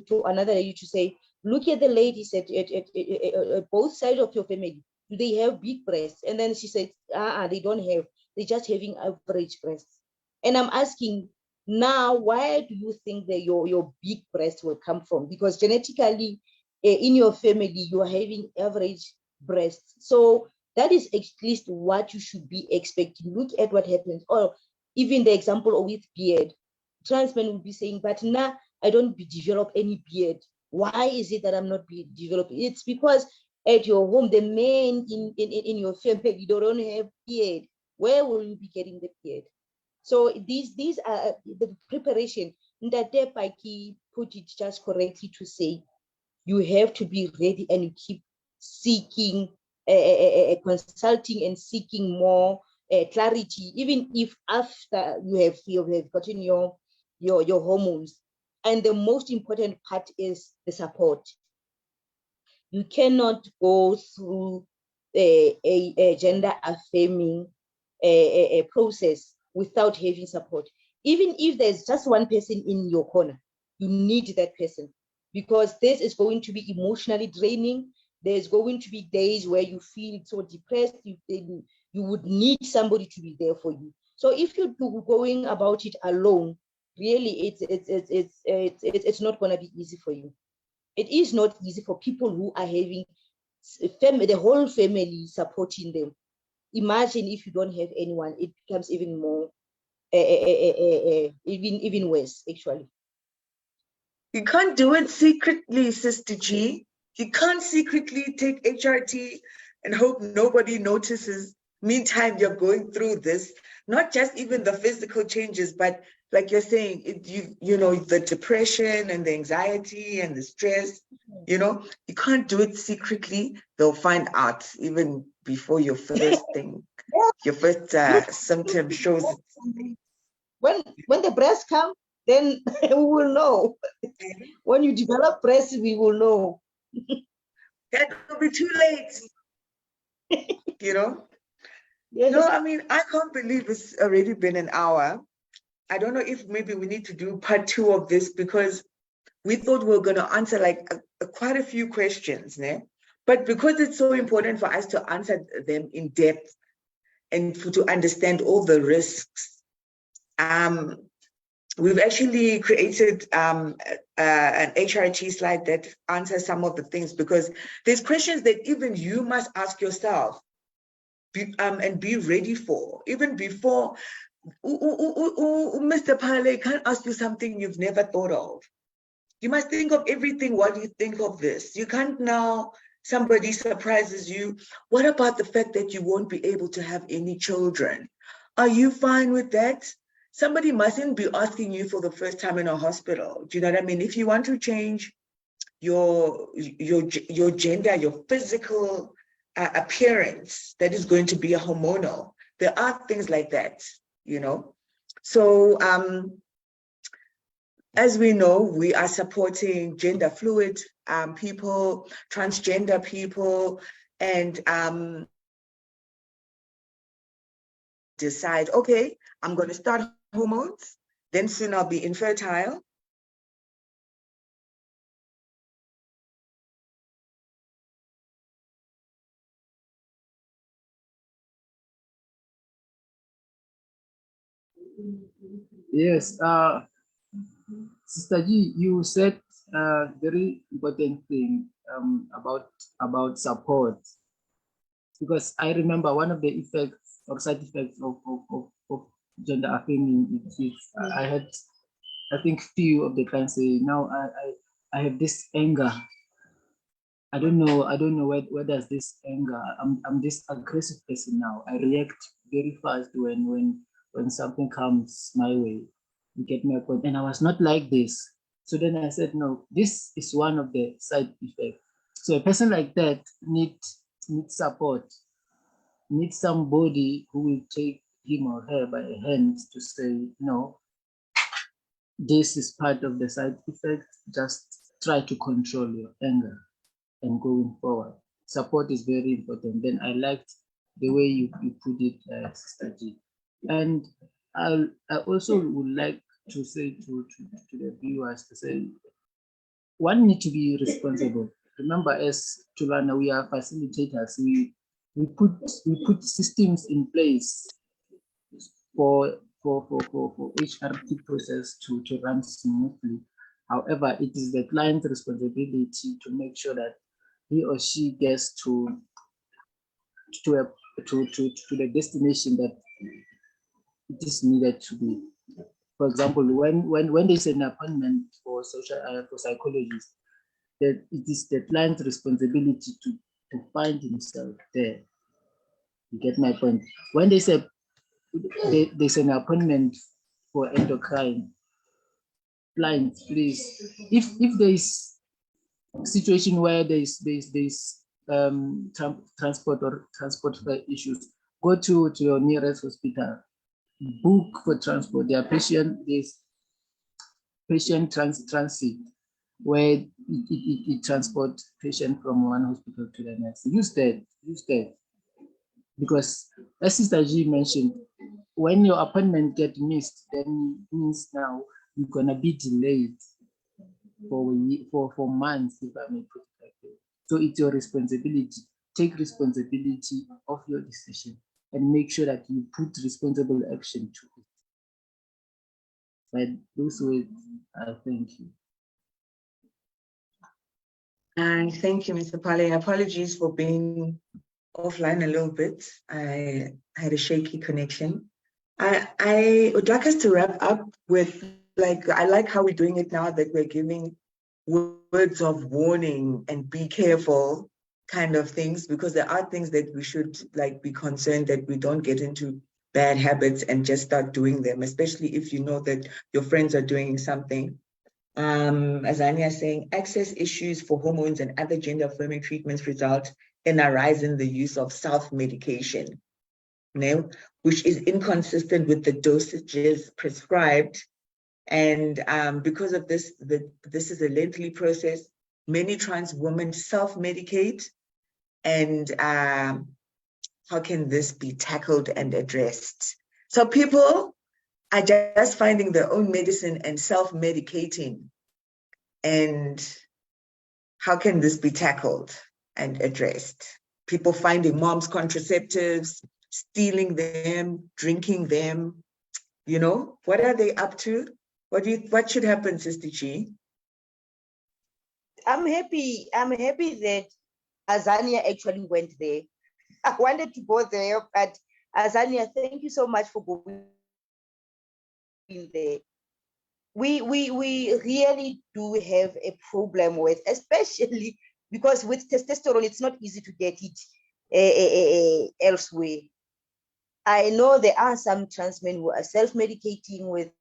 to another lady to say, look at the ladies at both sides of your family. Do they have big breasts? And then she said, they don't have. They're just having average breasts. And I'm asking, now, why do you think that your big breast will come from? Because genetically, in your family, you are having average breasts. So that is at least what you should be expecting. Look at what happens. Or even the example with beard. Trans men will be saying, but now I don't develop any beard. Why is it that I'm not developing? It's because at your home, the men in your family, you don't have beard. Where will you be getting the beard? So these are the preparation. Ndate Paki put it just correctly to say, you have to be ready and you keep seeking, consulting and seeking more clarity, even if after you have gotten your hormones. And the most important part is the support. You cannot go through a gender affirming a process without having support. Even if there's just one person in your corner, you need that person, because this is going to be emotionally draining. There's going to be days where you feel so depressed, you would need somebody to be there for you. So if you're going about it alone, really it's not going to be easy for you. It is not easy for people who are having the whole family supporting them. Imagine if you don't have anyone, it becomes even more even worse, actually. You can't do it secretly, Sister G. You can't secretly take HRT and hope nobody notices. Meantime, you're going through this, not just even the physical changes, but like you're saying, you know, the depression and the anxiety and the stress, you know, you can't do it secretly. They'll find out even before your first thing, your first symptom shows. When the breasts come, then we will know. When you develop breasts, we will know. That will be too late, you know? Yes. No, I mean, I can't believe it's already been an hour. I don't know if maybe we need to do part 2 of this, because we thought we were going to answer like quite a few questions, né? But because it's so important for us to answer them in depth and to understand all the risks, we've actually created an HRT slide that answers some of the things, because there's questions that even you must ask yourself and be ready for, even before Mr. Pale can't ask you something you've never thought of. You must think of everything. What do you think of this? You can't now, somebody surprises you. What about the fact that you won't be able to have any children? Are you fine with that? Somebody mustn't be asking you for the first time in a hospital. Do you know what I mean? If you want to change your gender, your physical appearance, that is going to be a hormonal. There are things like that, you know. So as we know, we are supporting gender fluid people, transgender people, and decide, okay, I'm going to start hormones, then soon I'll be infertile. Yes, Sister G, you said a very important thing about support, because I remember one of the effects or side effects of gender affirming is I had, I think, few of the clients say, now I have this anger. I don't know where does this anger. I'm this aggressive person now. I react very fast when something comes my way. You get my point. And I was not like this. So then I said, no, this is one of the side effects. So a person like that needs support, needs somebody who will take him or her by the hand to say, no, this is part of the side effect. Just try to control your anger and going forward. Support is very important. Then I liked the way you put it, Sister G. And I also would like to say to the viewers to say, one need to be responsible. Remember, as Tulana, we are facilitators. We put systems in place for HRT process to run smoothly. However, it is the client's responsibility to make sure that he or she gets to the destination that it is needed to be. For example, when there's an appointment for for psychologists, that it is the client's responsibility to find himself there. You get my point. When there's there's an appointment for endocrine, clients, please, if there is a situation where there's transport issues, go to your nearest hospital, book for transport. There are patient transit where it transports patient from one hospital to the next. Use that, because as Sister G mentioned, when your appointment get missed, then means now you're gonna be delayed for months, if I may put it like that. So it's your responsibility. Take responsibility of your decision and make sure that you put responsible action to it. But those words, I thank you. And thank you, Mr. Pale. Apologies for being offline a little bit. I had a shaky connection. I would like us to wrap up with, like, I like how we're doing it now, that we're giving words of warning and be careful kind of things, because there are things that we should be concerned that we don't get into bad habits and just start doing them, especially if you know that your friends are doing something. As Anya is saying, access issues for hormones and other gender affirming treatments result in a rise in the use of self-medication, which is inconsistent with the dosages prescribed. And because of this, this is a lengthy process. Many trans women self-medicate. And how can this be tackled and addressed? So people are just finding their own medicine and self-medicating. And how can this be tackled and addressed? People finding mom's contraceptives, stealing them, drinking them, what are they up to? What should happen, Sister Chi? I'm happy that Azania actually went there. I wanted to go there, but Azania, thank you so much for going there. We really do have a problem with, especially because with testosterone, it's not easy to get it elsewhere. I know there are some trans men who are self-medicating with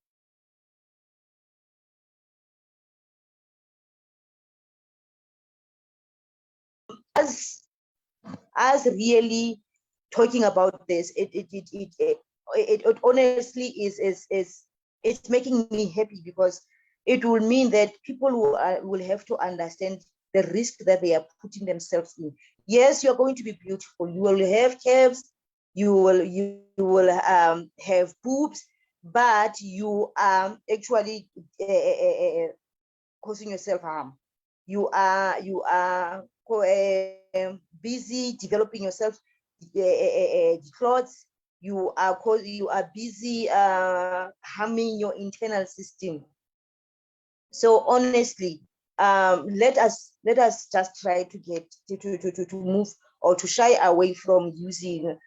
us really talking about this. It honestly is it's making me happy, because it will mean that people will have to understand the risk that they are putting themselves in. Yes, you're going to be beautiful. You will have calves. You will have boobs, but you are actually causing yourself harm. You are busy developing yourself clothes. you are busy harming your internal system. So honestly, let us just try to get to move or to shy away from using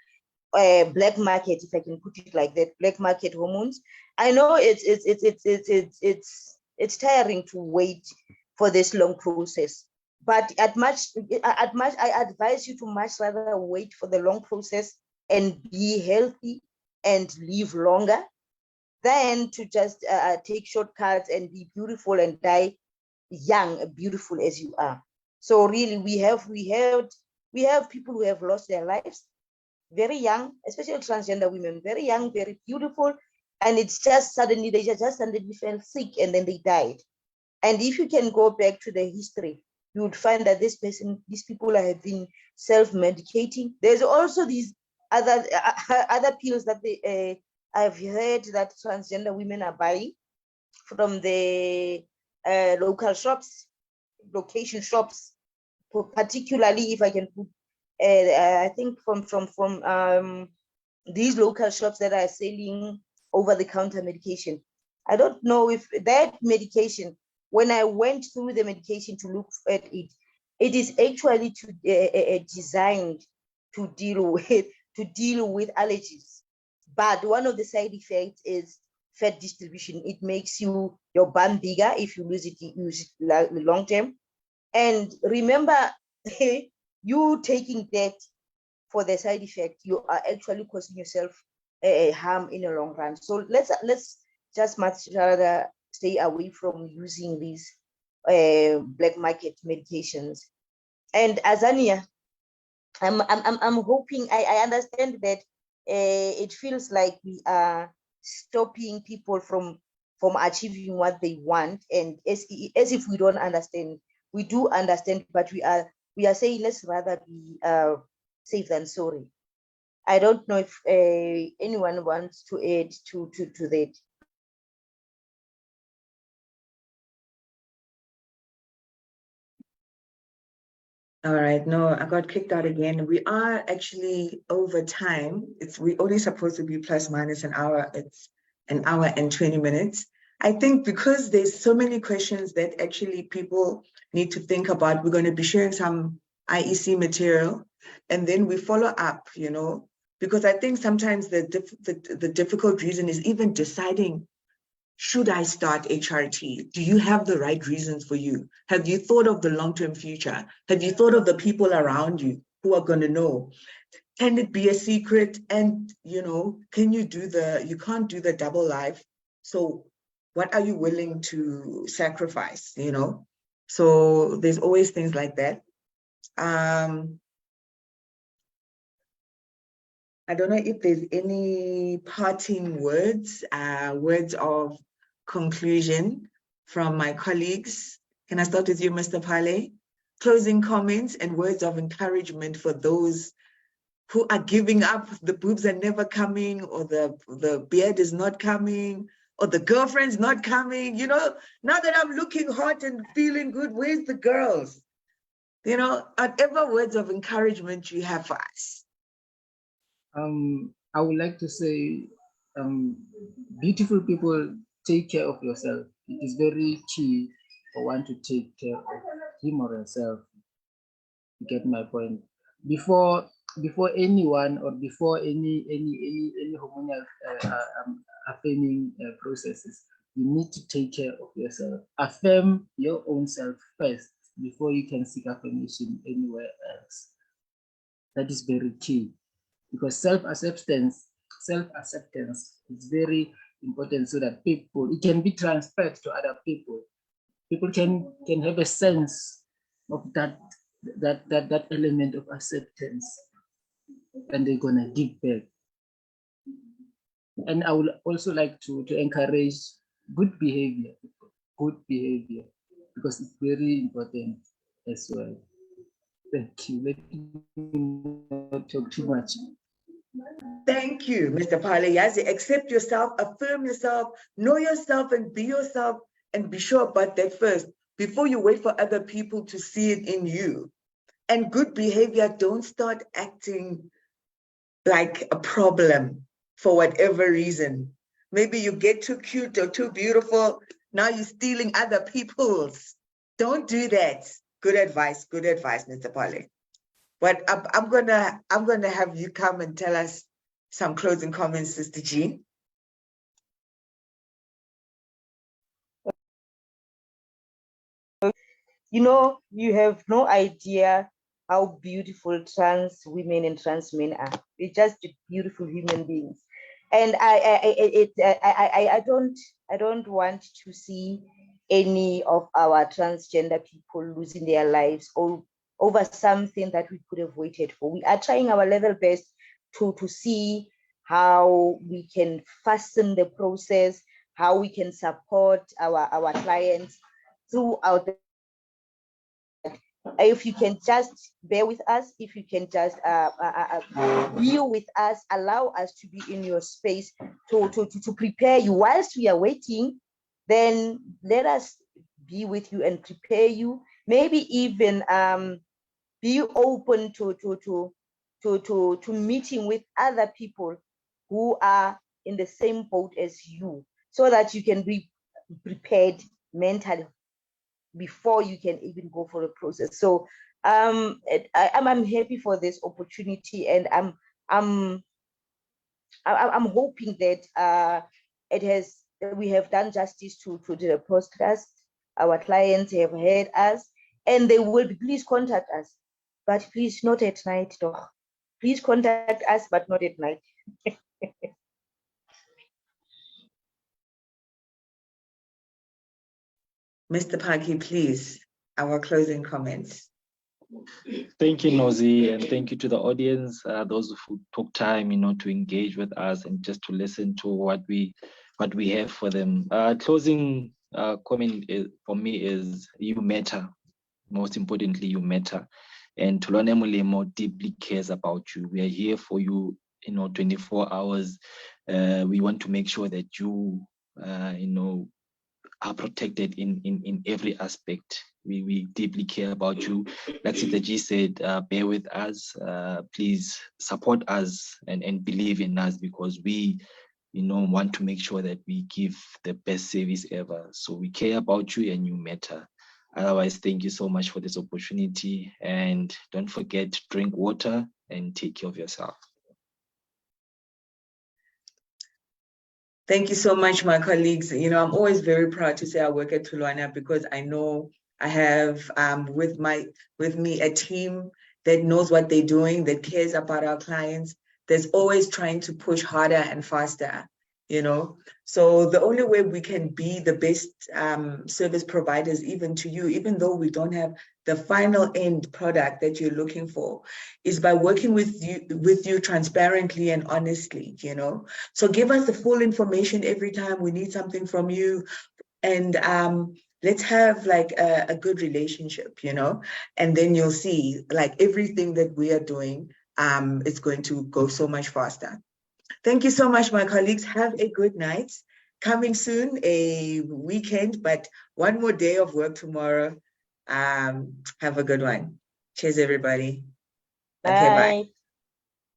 black market, if I can put it like that, black market hormones. I know it's tiring to wait for this long process, but at much I advise you to much rather wait for the long process and be healthy and live longer than to just take shortcuts and be beautiful and die young, beautiful as you are. So really, we have people who have lost their lives very young, especially transgender women, very young, very beautiful, and it's just suddenly they just suddenly fell sick and then they died. And if you can go back to the history, you would find that these people have been self-medicating. There's also these other pills that I've heard that transgender women are buying from the local shops, location shops, particularly if I can put, I think from these local shops that are selling over-the-counter medication. I don't know if that medication, when I went through the medication to look at it, it is actually designed to deal with allergies. But one of the side effects is fat distribution. It makes your bum bigger if you use it long term. And remember, you taking that for the side effect, you are actually causing yourself harm in the long run. So let's just much rather stay away from using these black market medications. And Azania, I'm hoping I understand that it feels like we are stopping people from achieving what they want, and as if we don't understand. We do understand, but we are saying let's rather be safe than sorry. I don't know if anyone wants to add to that. All right, no, I got kicked out again. We are actually over time. We're only supposed to be plus minus an hour. It's an hour and 20 minutes. I think because there's so many questions that actually people need to think about, we're going to be sharing some IEC material and then we follow up, because I think sometimes the difficult reason is even deciding, should I start HRT? Do you have the right reasons for you? Have you thought of the long-term future? Have you thought of the people around you who are going to know? Can it be a secret? And, can you you can't do the double life. So what are you willing to sacrifice, So there's always things like that. I don't know if there's any parting words, words of conclusion from my colleagues. Can I start with you, Mr. Pale? Closing comments and words of encouragement for those who are giving up, the boobs are never coming, or the beard is not coming, or the girlfriend's not coming. Now that I'm looking hot and feeling good, where's the girls? Whatever words of encouragement you have for us. I would like to say, beautiful people, take care of yourself. It is very key for one to take care of him or herself. You get my point? Before anyone or before any hormonal affirming processes, you need to take care of yourself. Affirm your own self first before you can seek affirmation anywhere else. That is very key, because self-acceptance is very important, so that it can be transferred to other people. People can have a sense of that element of acceptance, and they're gonna give back. And I would also like to encourage good behavior, because it's very important as well. Thank you. Let me not talk too much. Thank you, Mr. Palayazi. Accept yourself, affirm yourself, know yourself, and be yourself, and be sure about that first before you wait for other people to see it in you. And good behavior, don't start acting like a problem. for whatever reason. Maybe you get too cute or too beautiful. Now you're stealing other people's. Don't do that. Good advice, Mr. Polly. But I'm gonna have you come and tell us some closing comments, Sister Jean. You know, you have no idea how beautiful trans women and trans men are. They're just beautiful human beings. And I don't want to see any of our transgender people losing their lives over something that we could have waited for. We are trying our level best to see how we can fasten the process, how we can support our clients throughout the. If you can just bear with us, if you can just be with us, allow us to be in your space to prepare you whilst we are waiting, then let us be with you and prepare you. Maybe even be open to meeting with other people who are in the same boat as you, so that you can be prepared mentally before you can even go for a process. So I'm happy for this opportunity, and I'm hoping that we have done justice to the podcast. Our clients have heard us, and they will please contact us, but please not at night, though. Please contact us, but not at night. Mr. Paki, please, our closing comments. Thank you, Nozi, and thank you to the audience, those who took time, to engage with us and just to listen to what we have for them. Closing comment for me is, you matter. Most importantly, you matter. And Tulwane Molemo deeply cares about you. We are here for you, 24 hours. We want to make sure that you, are protected in every aspect. We deeply care about you. Like Sister G said, bear with us. Please support us and believe in us, because we, want to make sure that we give the best service ever. So we care about you and you matter. Otherwise, thank you so much for this opportunity. And don't forget to drink water and take care of yourself. Thank you so much, my colleagues. I'm always very proud to say I work at Tulwana, because I know I have with me a team that knows what they're doing, that cares about our clients, that's always trying to push harder and faster. So the only way we can be the best service providers, even to you, even though we don't have the final end product that you're looking for, is by working with you transparently and honestly. So give us the full information every time we need something from you, and let's have like a good relationship, and then you'll see like everything that we are doing is going to go so much faster. Thank you so much, my colleagues. Have a good night. Coming soon, a weekend, but one more day of work tomorrow. Have a good one. Cheers, everybody. Okay, bye.